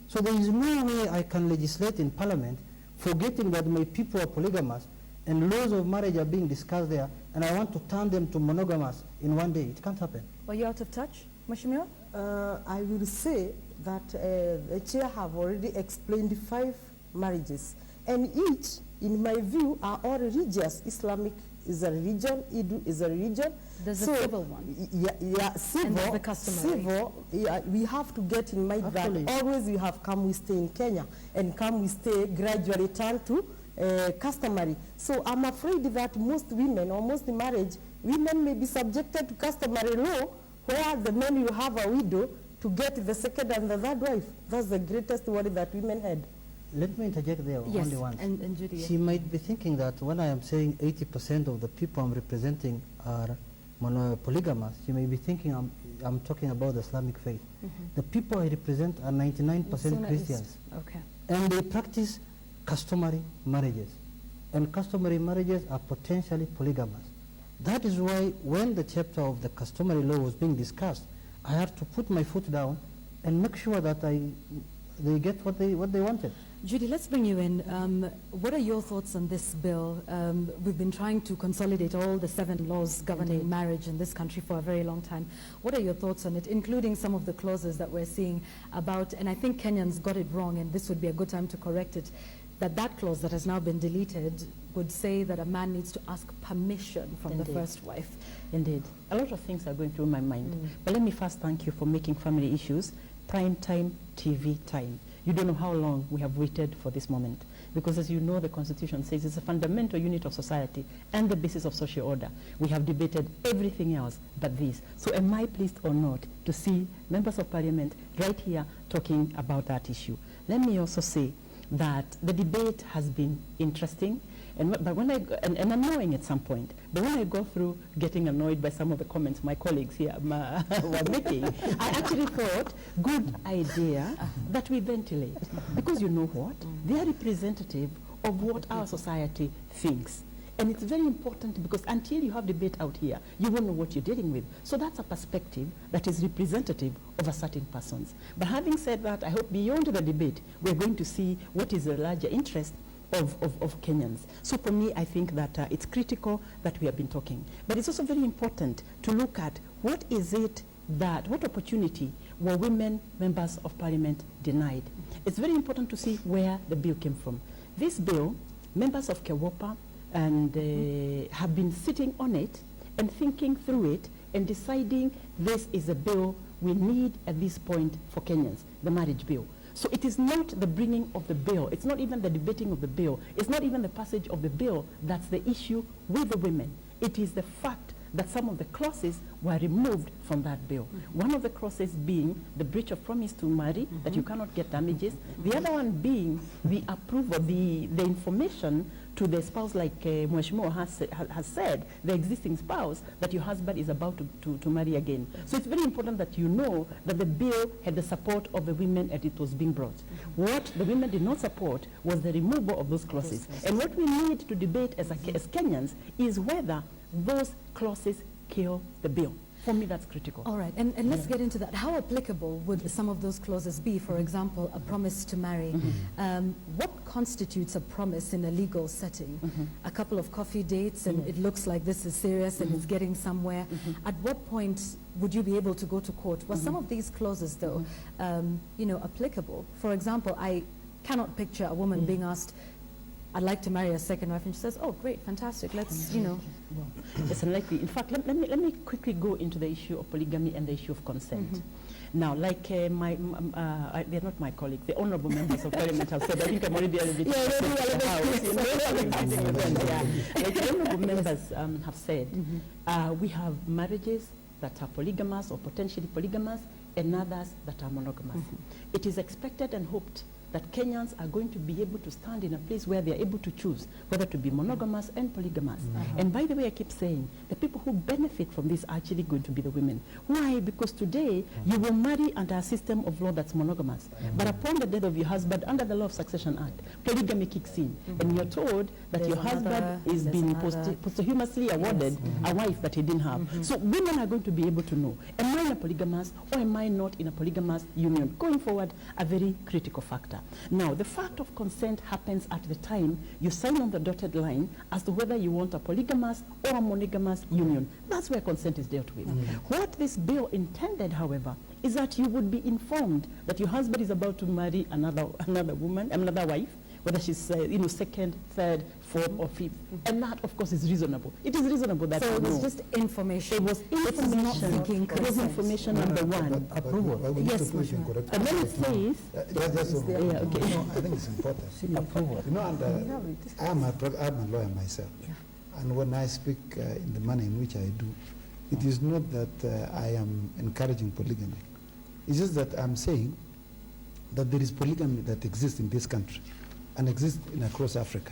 So there is no way I can legislate in parliament forgetting that my people are polygamous and laws of marriage are being discussed there, and I want to turn them to monogamous in one day. It can't happen. Were you out of touch, Mheshimiwa? I will say that the chair have already explained 5 marriages, and each, in my view, are all religious. Islamic is a religion, Idu is a religion. There's a civil one. Yeah, civil. And there's the customary. Civil, yeah, we have to get in mind that always we have come, we stay in Kenya, and come, we stay, gradually turn to customary. So I'm afraid that most women, or most marriage, women may be subjected to customary law, where the men you have a widow to get the second and the third wife. That's the greatest worry that women had. Let me interject there only once. And Judy. She might be thinking that when I am saying 80% of the people I'm representing are polygamous, she may be thinking I'm talking about the Islamic faith. The people I represent are 99% Christians. Okay. And they practice customary marriages. And customary marriages are potentially polygamous. That is why when the chapter of the customary law was being discussed, I had to put my foot down and make sure that they get what they wanted. Judy, let's bring you in. What are your thoughts on this bill? We've been trying to consolidate all the 7 laws governing marriage in this country for a very long time. What are your thoughts on it, including some of the clauses that we're seeing about, and I think Kenyans got it wrong, and this would be a good time to correct it, that clause that has now been deleted would say that a man needs to ask permission from the first wife. Indeed. A lot of things are going through my mind. But let me first thank you for making family issues prime time TV time. You don't know how long we have waited for this moment. Because as you know, the Constitution says it's a fundamental unit of society and the basis of social order. We have debated everything else but this. So am I pleased or not to see members of parliament right here talking about that issue? Let me also say that the debate has been interesting, but when and annoying at some point. But when I go through getting annoyed by some of the comments my colleagues here were making, I actually thought, good idea that we ventilate. Because you know what? They are representative of what our society thinks. And it's very important because until you have debate out here, you won't know what you're dealing with. So that's a perspective that is representative of a certain persons. But having said that, I hope beyond the debate, we're going to see what is the larger interest of Kenyans. So for me, I think that it's critical that we have been talking. But it's also very important to look at what opportunity were women members of parliament denied. It's very important to see where the bill came from. This bill, members of Kewopa have been sitting on it and thinking through it and deciding this is a bill we need at this point for Kenyans, the marriage bill. So it is not the bringing of the bill, it's not even the debating of the bill, it's not even the passage of the bill that's the issue with the women. It is the fact that some of the clauses were removed from that bill. One of the clauses being the breach of promise to marry, that you cannot get damages. The other one being the approval, the information to the spouse, like Mheshimiwa has said, the existing spouse, that your husband is about to marry again. So it's very important that you know that the bill had the support of the women as it was being brought. What the women did not support was the removal of those clauses. And what we need to debate as Kenyans is whether those clauses kill the bill. For me, that's critical. All right, and let's get into that. How applicable would some of those clauses be? For example, a promise to marry. What constitutes a promise in a legal setting? A couple of coffee dates and it looks like this is serious and it's getting somewhere. At what point would you be able to go to court? Were some of these clauses, though, you know, applicable? For example, I cannot picture a woman being asked, I'd like to marry a second wife, and she says, oh, great, fantastic, let's, you know. Well, it's unlikely. In fact, let me quickly go into the issue of polygamy and the issue of consent. Now, like they're not my colleagues, the honorable members of parliament have said, I think I'm already elevated. Like the honorable members have said, we have marriages that are polygamous or potentially polygamous and others that are monogamous. It is expected and hoped that Kenyans are going to be able to stand in a place where they are able to choose whether to be monogamous and polygamous. And by the way, I keep saying, the people who benefit from this are actually going to be the women. Why? Because today, you will marry under a system of law that's monogamous. But upon the death of your husband, under the Law of Succession Act, polygamy kicks in. And you're told that your husband is being posthumously awarded a wife that he didn't have. So women are going to be able to know, am I in a polygamous or am I not in a polygamous union? Going forward, a very critical factor. Now, the fact of consent happens at the time you sign on the dotted line as to whether you want a polygamous or a monogamous union. That's where consent is dealt with. What this bill intended, however, is that you would be informed that your husband is about to marry another woman, another wife, whether she's second, third, fourth, or fifth. And that, of course, is reasonable. It is reasonable that so it was just information. It was information. It was information number one. Approval. Yes, and then it says... okay. No, I think it's important. Approval. You know, and I'm a lawyer myself. And when I speak in the manner in which I do, it is not that I am encouraging polygamy. It's just that I'm saying that there is polygamy that exists in this country and exists across Africa.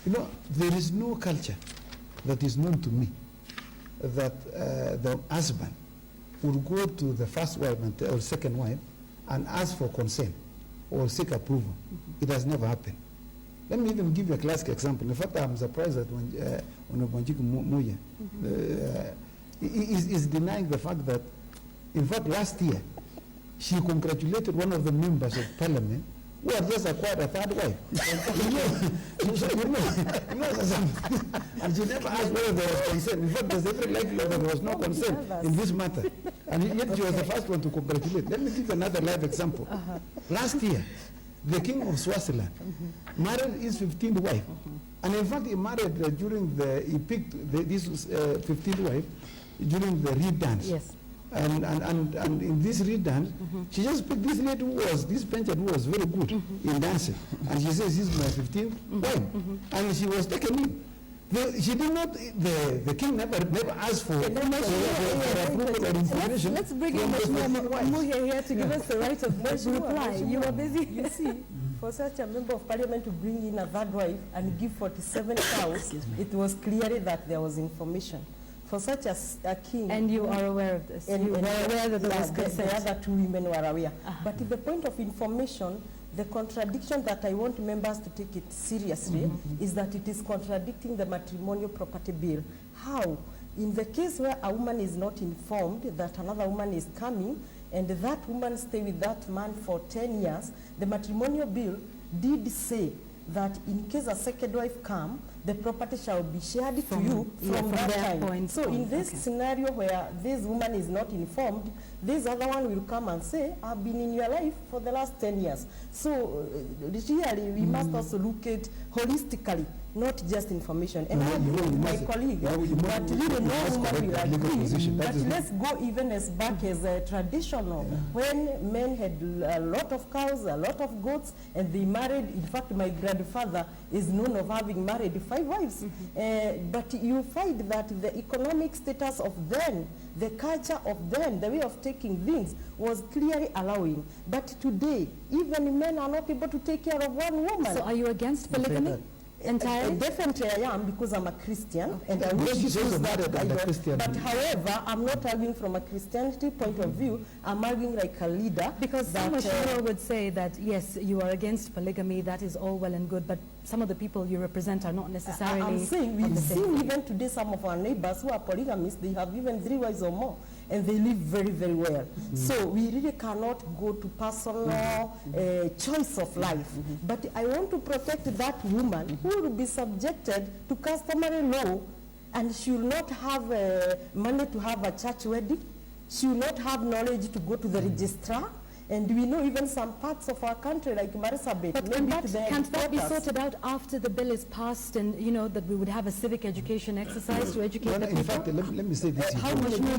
You know, there is no culture that is known to me that the husband would go to the first wife or second wife and ask for consent or seek approval. It has never happened. Let me even give you a classic example. In fact, I'm surprised that when Wanjiku Muya is denying the fact that, in fact, last year, she congratulated one of the members of parliament who had just acquired a third wife. And she never asked whether there was consent. In fact, there's every likelihood that there was no consent in this matter. And yet she was the first one to congratulate. Let me give another live example. Last year, the king of Swaziland married his 15th wife. And in fact, he married he picked this 15th wife during the reed dance. Yes. And in this reed dance, she just picked this lady this painter who was very good in dancing. And she says, this is my 15th wife. And she was taken in. She did not, the king never asked for approval or information. Let's bring in Muhia here to give us the right of reply. You were busy. You see, for such a member of parliament to bring in a third wife and give 47 cows, it was clearly that there was information. For such a king... And you are aware of this? And you were aware that there was consent? The other two women were aware. But in the point of information, the contradiction that I want members to take it seriously is that it is contradicting the matrimonial property bill. How? In the case where a woman is not informed that another woman is coming, and that woman stay with that man for 10 years, the matrimonial bill did say that in case a second wife come, the property shall be shared to you from that time. So in this scenario where this woman is not informed, this other one will come and say, I've been in your life for the last 10 years. So really, we must also look at holistically, not just information. And I agree with my colleague that really no woman will agree. But let's go even as back as traditional. When men had a lot of cows, a lot of goats, and they married. In fact, my grandfather is known of having married 5 wives. But you find that the economic status of then, the culture of then, the way of taking things was clearly allowing. But today, even men are not able to take care of one woman. So are you against polygamy? Entirely? Definitely I am, because I'm a Christian, and I Well, she's also that married and a Christian. But however, I'm not arguing from a Christianity point of view. I'm arguing like a leader. Because some would say that, yes, you are against polygamy, that is all well and good, but some of the people you represent are not necessarily I'm saying, of we've the same seen faith. even today some of our neighbors who are polygamists, they have even 3 wives or more, and they live very, very well. So we really cannot go to personal choice of life. But I want to protect that woman who will be subjected to customary law, and she will not have money to have a church wedding. She will not have knowledge to go to the registrar. And we know even some parts of our country, like Marsabit. But can't that be sorted out after the bill is passed, and you know that we would have a civic education exercise to educate the people? In fact, let me say this. How much more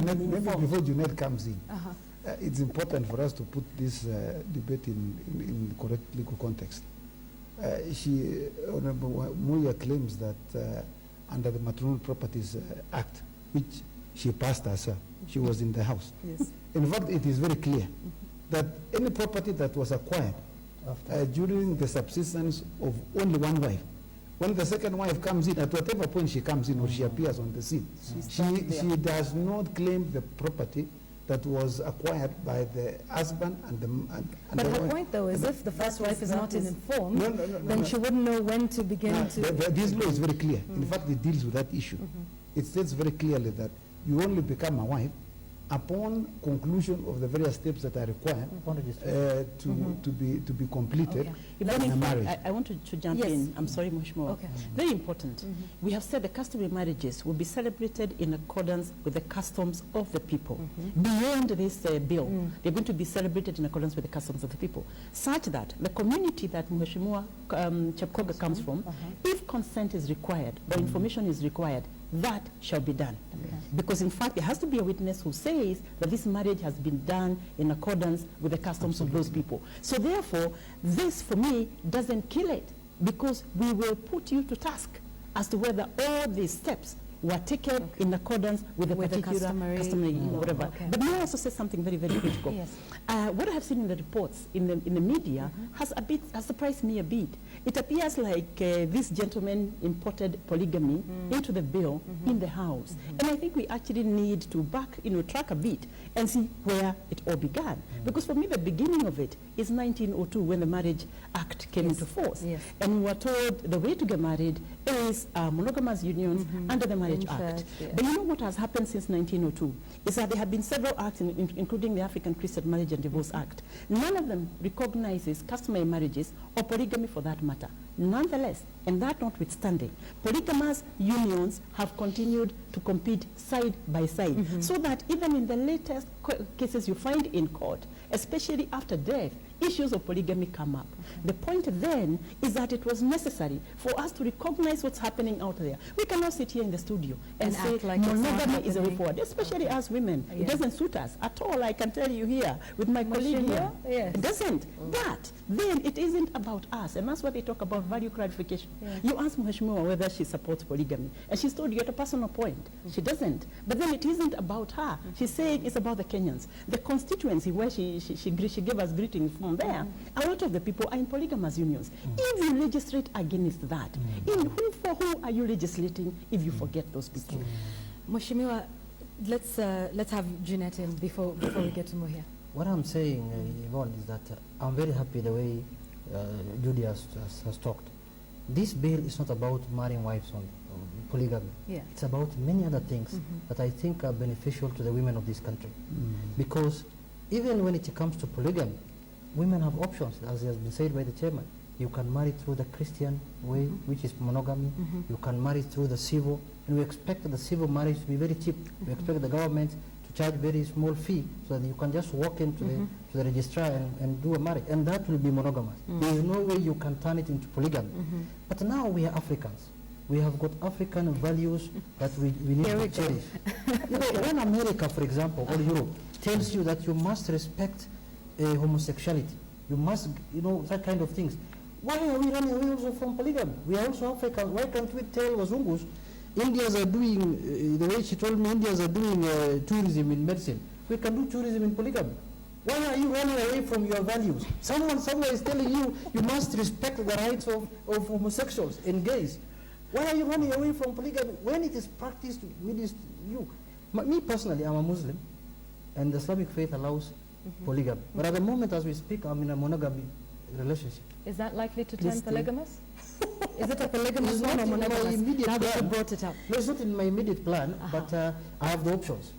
maybe before Junaid comes in, it's important for us to put this debate in correct legal context. Honorable Muya claims that under the Matrimonial Properties Act, which she passed herself, she was in the house. Yes. In fact, it is very clear that any property that was acquired during the subsistence of only one wife, when the second wife comes in, at whatever point she comes in or she appears on the scene, she does not claim the property that was acquired by the husband and the But her point, though, is if the first wife is not informed, then she wouldn't know when to begin to... This law is very clear. In fact, it deals with that issue. It states very clearly that you only become a wife upon conclusion of the various steps that are required to be completed in a marriage. I want to jump in. I'm sorry, Mheshimiwa. Okay. Very important. We have said the customary marriages will be celebrated in accordance with the customs of the people. Beyond this bill, they're going to be celebrated in accordance with the customs of the people, such that the community that Mheshimiwa Chepkoga comes from, if consent is required or information is required, that shall be done. Because in fact, there has to be a witness who says that this marriage has been done in accordance with the customs of those people. So therefore, this for me doesn't kill it, because we will put you to task as to whether all these steps were taken in accordance with the particular customary whatever. But may I also say something very, very critical? What I have seen in the reports, in the media, has surprised me a bit. It appears like this gentleman imported polygamy into the bill in the House. And I think we actually need to track a bit and see where it all began. Because for me, the beginning of it is 1902, when the Marriage Act came into force. And we were told the way to get married is monogamous unions under the Marriage Act. But you know what has happened since 1902 is that there have been several acts, including the African Christian Marriage and Divorce Act. None of them recognizes customary marriages or polygamy for that matter. Nonetheless, and that notwithstanding, polygamous unions have continued to compete side by side, so that even in the latest cases you find in court, especially after death, issues of polygamy come up. The point then is that it was necessary for us to recognize what's happening out there. We cannot sit here in the studio and say act like monogamy is a way forward, especially as women. It doesn't suit us at all, I can tell you here, with my colleague here. It doesn't. But then it isn't about us, and that's why they talk about value clarification. You ask Mheshimiwa whether she supports polygamy, and she's told you at a personal point. She doesn't. But then it isn't about her. She's saying it's about the Kenyans. The constituency where she gave us greetings from there, a lot of the people are in polygamous unions. If you legislate against that, for who are you legislating if you forget those people? Mheshimiwa, let's have Jeanette in before we get to Muhia. What I'm saying, Yvonne, is that I'm very happy the way Judy has talked. This bill is not about marrying wives only, polygamy. It's about many other things that I think are beneficial to the women of this country. Because even when it comes to polygamy, women have options, as has been said by the chairman. You can marry through the Christian way, which is monogamy. You can marry through the civil. And we expect the civil marriage to be very cheap. We expect the government to charge very small fee so that you can just walk into the registrar and do a marriage. And that will be monogamous. There is no way you can turn it into polygamy. But now we are Africans. We have got African values that we need to cherish. When America, for example, or Europe, tells you that you must respect homosexuality, you must, that kind of things. Why are we running away also from polygamy? We are also African. Why can't we tell Wazungus, Indians are doing, the way she told me, Indians are doing tourism in medicine. We can do tourism in polygamy. Why are you running away from your values? Someone somewhere is telling you, you must respect the rights of homosexuals and gays. Why are you running away from polygamy when it is practiced amidst you? Me personally, I'm a Muslim, and the Islamic faith allows polygamy. But at the moment as we speak, I'm in a monogamy relationship. Is that likely to Please turn stay. polygamous? Is it a polygamous It's one not or in my monogamous? immediate Now that you plan. brought it up. No, it's not in my immediate plan, but I have the options.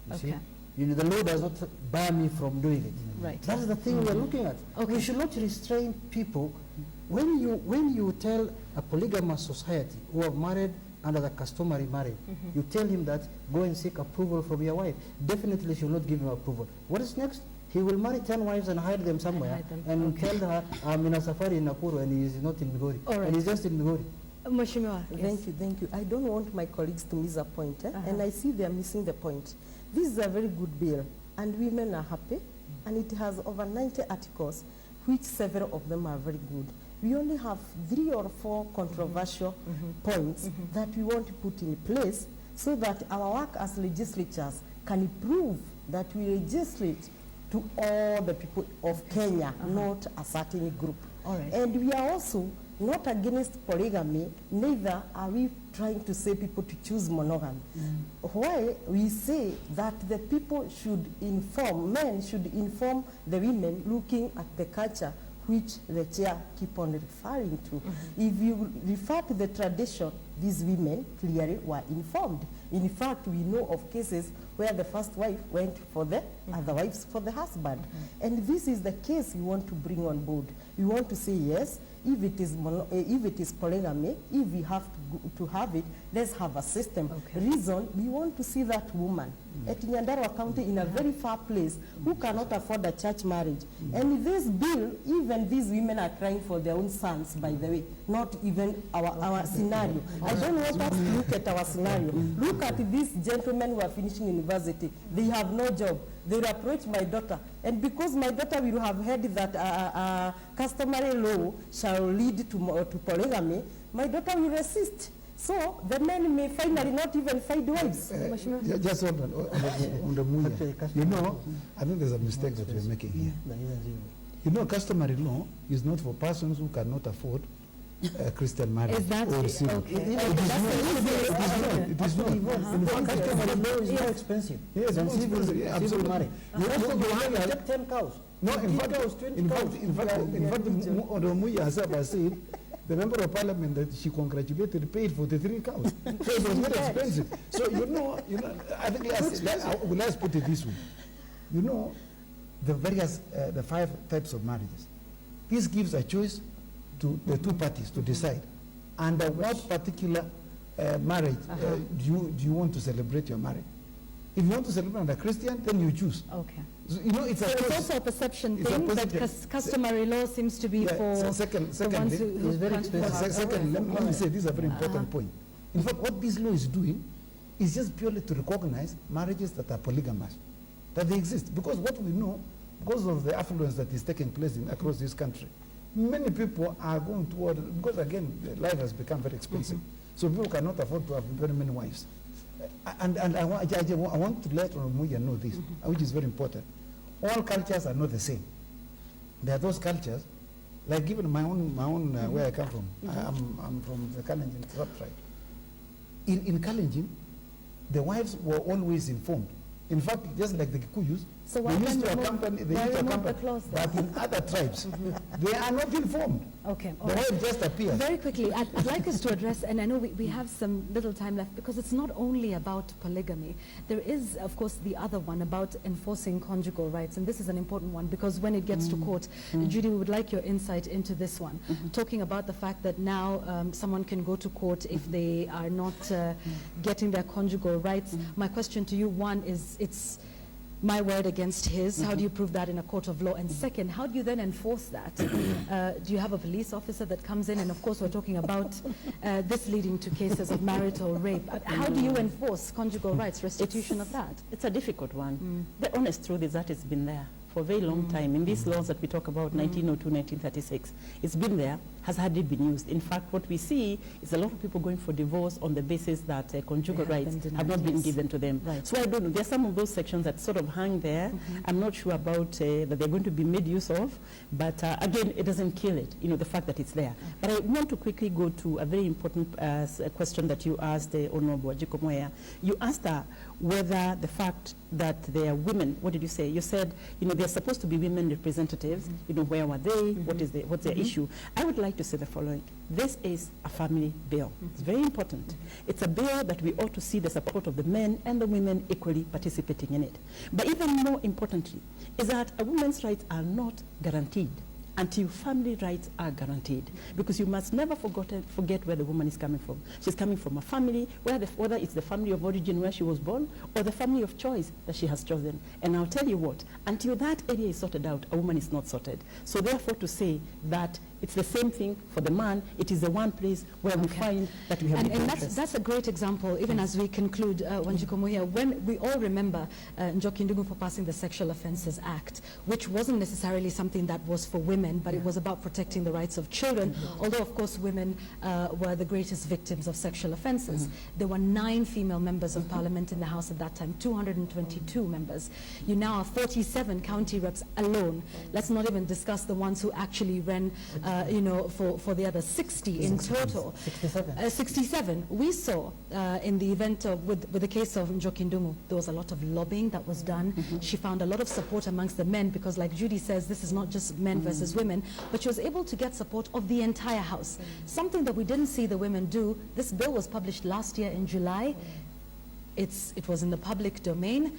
You see, Okay. the law does not bar me from doing it. Right. That is the thing we're looking at. Okay. We should not restrain people. When you tell a polygamous society who are married under the customary marriage, you tell him that go and seek approval from your wife. Definitely she will not give him approval. What is next? He will marry 10 wives and hide them somewhere and tell her, I'm in a safari in Nakuru and he is not in Migori. All right. And he's just in Migori. Mheshimiwa, Thank you. I don't want my colleagues to miss a point, and I see they are missing the point. This is a very good bill, and women are happy, and it has over 90 articles, which several of them are very good. We only have 3 or 4 controversial points that we want to put in place so that our work as legislatures can prove that we legislate to all the people of Kenya, not a certain group. All right. And we are also not against polygamy, neither are we trying to say people to choose monogamy. Why we say that the people should inform, men should inform the women looking at the culture which the chair keep on referring to. If you refer to the tradition, these women clearly were informed. In fact, we know of cases where the first wife went for the other wives for the husband. And this is the case we want to bring on board. We want to say yes, if it is polygamy, if we have to have it, let's have a system. Reason, we want to see that woman at Nyandarua County in a very far place who cannot afford a church marriage. And this bill, even these women are crying for their own sons, by the way, not even our scenario. I don't want us to look at our scenario. Look at these gentlemen who are finishing university. They have no job. They will approach my daughter. And because my daughter will have heard that customary law shall lead to polygamy, my daughter will resist. So the men may finally not even find wives. Just hold on the Muya. You know, I think there's a mistake that we're making here. You know, customary law is not for persons who cannot afford Christian marriage. Is that or civil. okay? It is not. In fact, customary law is more expensive than civil marriage. You also take 10 cows. No, in fact, Muya herself has said the member of parliament that she congratulated paid for the 3 cows. So it was very expensive. So you know, I think let's put it this way. You know, the various, the 5 types of marriages. This gives a choice to the 2 parties to decide under what particular marriage do you want to celebrate your marriage. If you want to celebrate under Christian, then you choose. Okay. So, you know, it's also a perception thing that customary law seems to be for second, the ones who it's very expensive. Second, let me say this is a very important point. In fact, what this law is doing is just purely to recognize marriages that are polygamous, that they exist. Because what we know, because of the affluence that is taking place across this country, many people are going toward, because again, life has become very expensive. So people cannot afford to have very many wives. And I want to let Muya know this, which is very important. All cultures are not the same. There are those cultures, like even my own where I come from. I'm from the Kalenjin tribe. In Kalenjin, the wives were always informed. In fact, just like the Kikuyus, so they used to accompany, but in other tribes, they are not informed. Okay. The wife just appears. Very quickly, I'd like us to address, and I know we have some little time left, because it's not only about polygamy. There is, of course, the other one about enforcing conjugal rights, and this is an important one, because when it gets to court, Judy, we would like your insight into this one, talking about the fact that now someone can go to court if they are not getting their conjugal rights. My question to you, one, is it's my word against his. How do you prove that in a court of law? And second, how do you then enforce that? Do you have a police officer that comes in? And of course, we're talking about this leading to cases of marital rape. How do you enforce conjugal rights, restitution of that? It's a difficult one. The honest truth is that it's been there for a very long time. In these laws that we talk about, 1902, 1936, it's been there, has hardly been used. In fact, what we see is a lot of people going for divorce on the basis that conjugal rights have not been given to them. Right. So I don't know, there are some of those sections that sort of hang there. I'm not sure about that they're going to be made use of, but again, it doesn't kill it, you know, the fact that it's there. But I want to quickly go to a very important question that you asked, Honorable Jikomoya. You asked her whether the fact that there are women, what did you say? You said, you know, they're supposed to be women representatives, you know, where were they, what's their issue? I would like to say the following. This is a family bill. It's very important. It's a bill that we ought to see the support of the men and the women equally participating in it. But even more importantly, is that a woman's rights are not guaranteed until family rights are guaranteed. Because you must never forget where the woman is coming from. She's coming from a family, whether it's the family of origin where she was born, or the family of choice that she has chosen. And I'll tell you what, until that area is sorted out, a woman is not sorted. So therefore to say that it's the same thing for the man, it is the one place where we find that we have And that's a great example, even as we conclude, Wanjikomoya, when we all remember Njoki Ndungu for passing the Sexual Offences Act, which wasn't necessarily something that was for women, but it was about protecting the rights of children, although of course women were the greatest victims of sexual offences. There were 9 female members of parliament in the House at that time, 222 members. You now have 47 county reps alone. Let's not even discuss the ones who actually ran you know, for the other 60 in total. 67. We saw in the event of, with the case of Njoki Ndungu, there was a lot of lobbying that was done. She found a lot of support amongst the men because, like Judy says, this is not just men versus women, but she was able to get support of the entire House. Something that we didn't see the women do. This bill was published last year in July. It was in the public domain.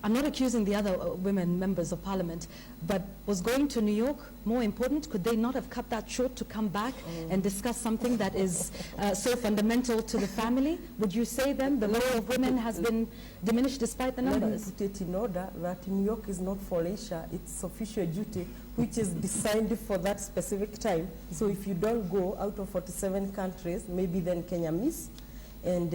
I'm not accusing the other women members of parliament, but was going to New York more important? Could they not have cut that short to come back and discuss something that is so fundamental to the family? Would you say then the role of women has been diminished despite the numbers? Let me put it in order that New York is not for leisure, it's official duty, which is designed for that specific time. So if you don't go out of 47 countries, maybe then Kenya miss. And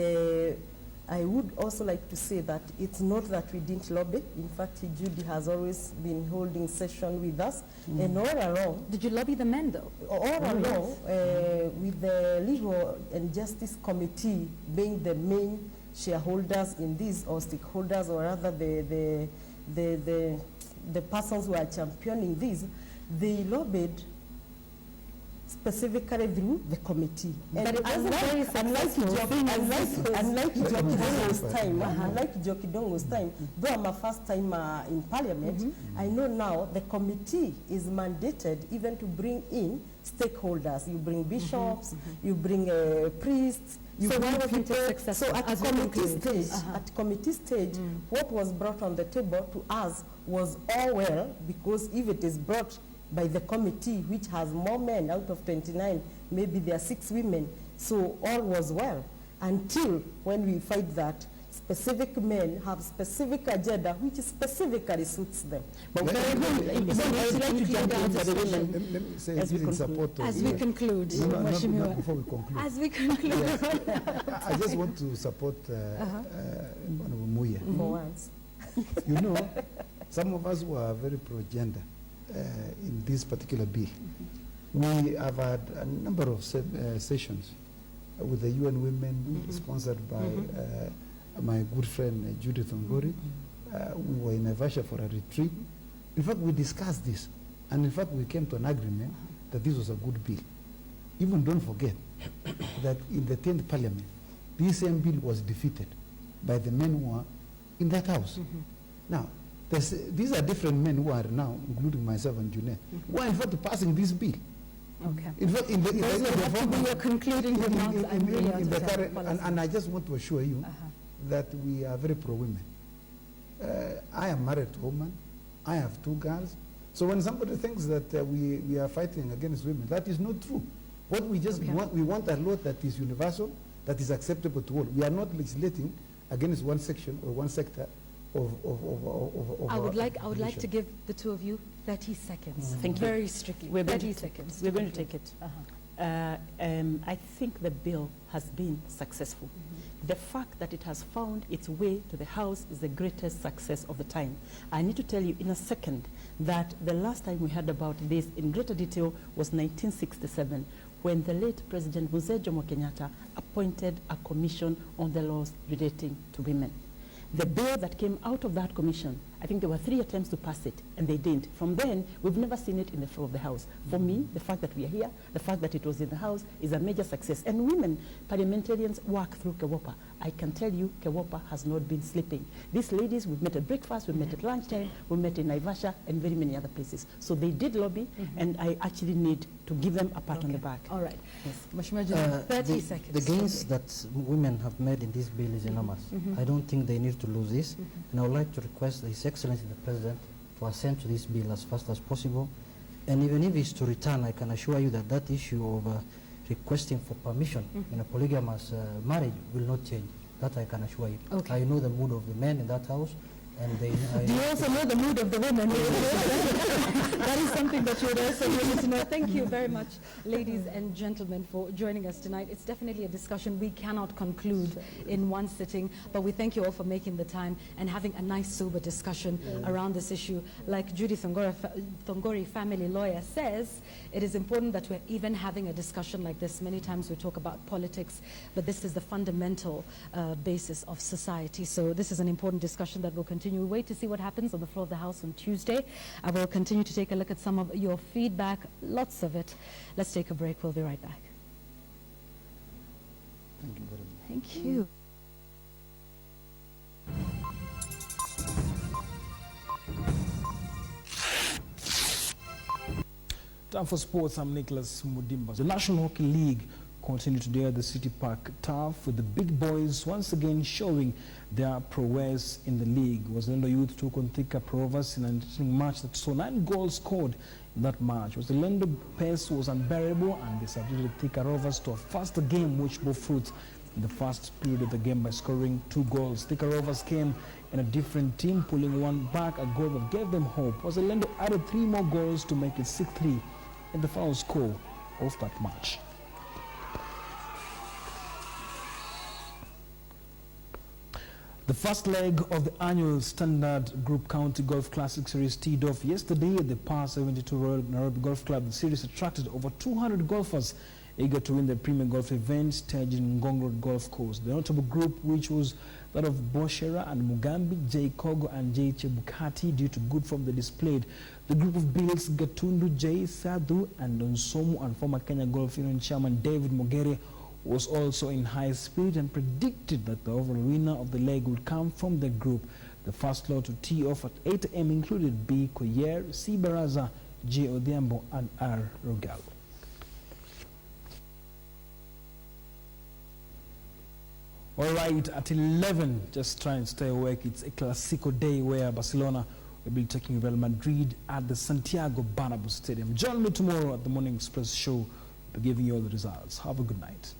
I would also like to say that it's not that we didn't lobby. In fact, Judy has always been holding session with us. And all along... Did you lobby the men, though? All along, with the Legal and Justice Committee being the main shareholders in this, or stakeholders, or rather the persons who are championing this, they lobbied specifically through the committee. But it wasn't very successful. Unlike Njoki Ndungu's time, though I'm a first timer in parliament, I know now the committee is mandated even to bring in stakeholders. You bring bishops, you bring priests, you bring people. So at committee stage, what was brought on the table to us was all well, because if it is brought by the committee, which has more men out of 29, maybe there are 6 women, so all was well, until when we find that specific men have specific agenda which specifically suits them. But let me say as we conclude. As we conclude. Before we conclude. As we conclude. I just want to support Honorable Muya. For once. You know, some of us who are very pro-gender in this particular bill. We have had a number of sessions with the UN Women, sponsored by my good friend Judith Ongori. We were in Naivasha for a retreat. In fact, we discussed this, and in fact, we came to an agreement that this was a good bill. Even don't forget that in the 10th Parliament, this same bill was defeated by the men who are in that house. Now, these are different men who are now, including myself and Junet, who are in fact passing this bill. Okay. In fact, in the concluding remarks. And I just want to assure you that we are very pro-women. I am married to a woman. I have 2 girls. So when somebody thinks that we are fighting against women, that is not true. What we just want, we want a law that is universal, that is acceptable to all. We are not legislating against one section or one sector of I would like to give the 2 of you 30 seconds. Thank you. Very strictly. We're 30 seconds. We're going to take it. I think the bill has been successful. The fact that it has found its way to the House is the greatest success of the time. I need to tell you in a second that the last time we heard about this in greater detail was 1967, when the late President Mzee Jomo Kenyatta appointed a commission on the laws relating to women. The bill that came out of that commission, I think there were 3 attempts to pass it, and they didn't. From then, we've never seen it in the floor of the House. For me, the fact that we are here, the fact that it was in the House is a major success. And women parliamentarians work through KEWOPA. I can tell you, KEWOPA has not been sleeping. These ladies, we've met at breakfast, we've met at lunchtime, we've met in Naivasha, and very many other places. So they did lobby, and I actually need to give them a pat on the back. All right. Yes. 30 seconds. The gains that women have made in this bill is enormous. I don't think they need to lose this. And I would like to request His Excellency the President to assent to this bill as fast as possible. And even if it's to return, I can assure you that that issue of requesting for permission in a polygamous marriage will not change. That I can assure you. I know the mood of the men in that house. And they, do you also know the mood of the women? That is something that you would also need to know. Thank you very much, ladies and gentlemen, for joining us tonight. It's definitely a discussion we cannot conclude in one sitting, but we thank you all for making the time and having a nice, sober discussion around this issue. Like Judy Thongori, family lawyer, says, it is important that we're even having a discussion like this. Many times we talk about politics, but this is the fundamental basis of society. So this is an important discussion that will continue. We wait to see what happens on the floor of the House on Tuesday. I will continue to take a look at some of your feedback, lots of it. Let's take a break. We'll be right back. Thank you very much. Thank you. Time for sports. I'm Nicholas Mudimba. The National Hockey League continue today at the City Park turf, with the big boys once again showing their prowess in the league. Wazalendo Youth took on Thika Provers in an interesting match that saw 9 goals scored in that match. Wazalendo pace was unbearable, and they subjected Thika Rovers to a faster game which bore fruit in the first period of the game by scoring 2 goals. Thika Rovers came in a different team, pulling one back, a goal that gave them hope. Wazalendo added 3 more goals to make it 6-3 in the final score of that match. The first leg of the annual Standard Group County Golf Classic Series teed off yesterday at the Par 72 Royal Nairobi Golf Club. The series attracted over 200 golfers eager to win the premium golf event staged in Ngong Road Golf Course. The notable group, which was that of Boshera and Mugambi, J. Kogo and J. Chebukati, due to good form they displayed. The group of Bills, Gatundu, J. Sadhu and Onsomu, and former Kenya Golf Union Chairman David Mogere was also in high spirit and predicted that the overall winner of the leg would come from the group. The first lot to tee off at 8 a.m. included B. Koyer, C. Baraza, J. Odhiambo and R. Rogal. All right, at 11, just try and stay awake. It's a Clasico day where Barcelona will be taking Real Madrid at the Santiago Bernabeu Stadium. Join me tomorrow at the Morning Express show. We'll be giving you all the results. Have a good night.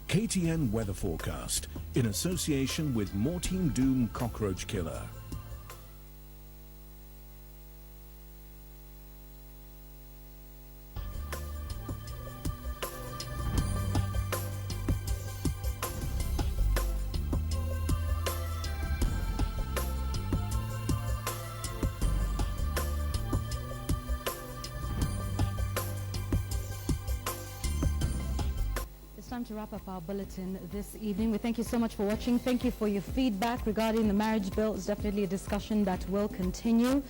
KTN Weather Forecast in association with Mortein Doom Cockroach Killer. Time to wrap up our bulletin this evening. We thank you so much for watching. Thank you for your feedback regarding the marriage bill. It's definitely a discussion that will continue.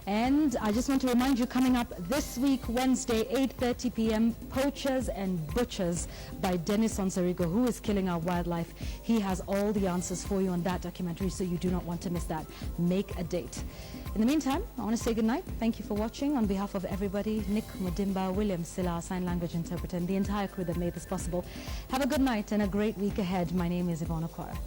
And I just want to remind you, coming up this week, Wednesday, 8:30 p.m., Poachers and Butchers by Dennis Onsarigo, who is killing our wildlife. He has all the answers for you on that documentary, so you do not want to miss that. Make a date. In the meantime, I want to say goodnight. Thank you for watching. On behalf of everybody, Nick Mudimba, William Silla, our sign language interpreter, and the entire crew that made this possible, have a good night and a great week ahead. My name is Yvonne Okwara.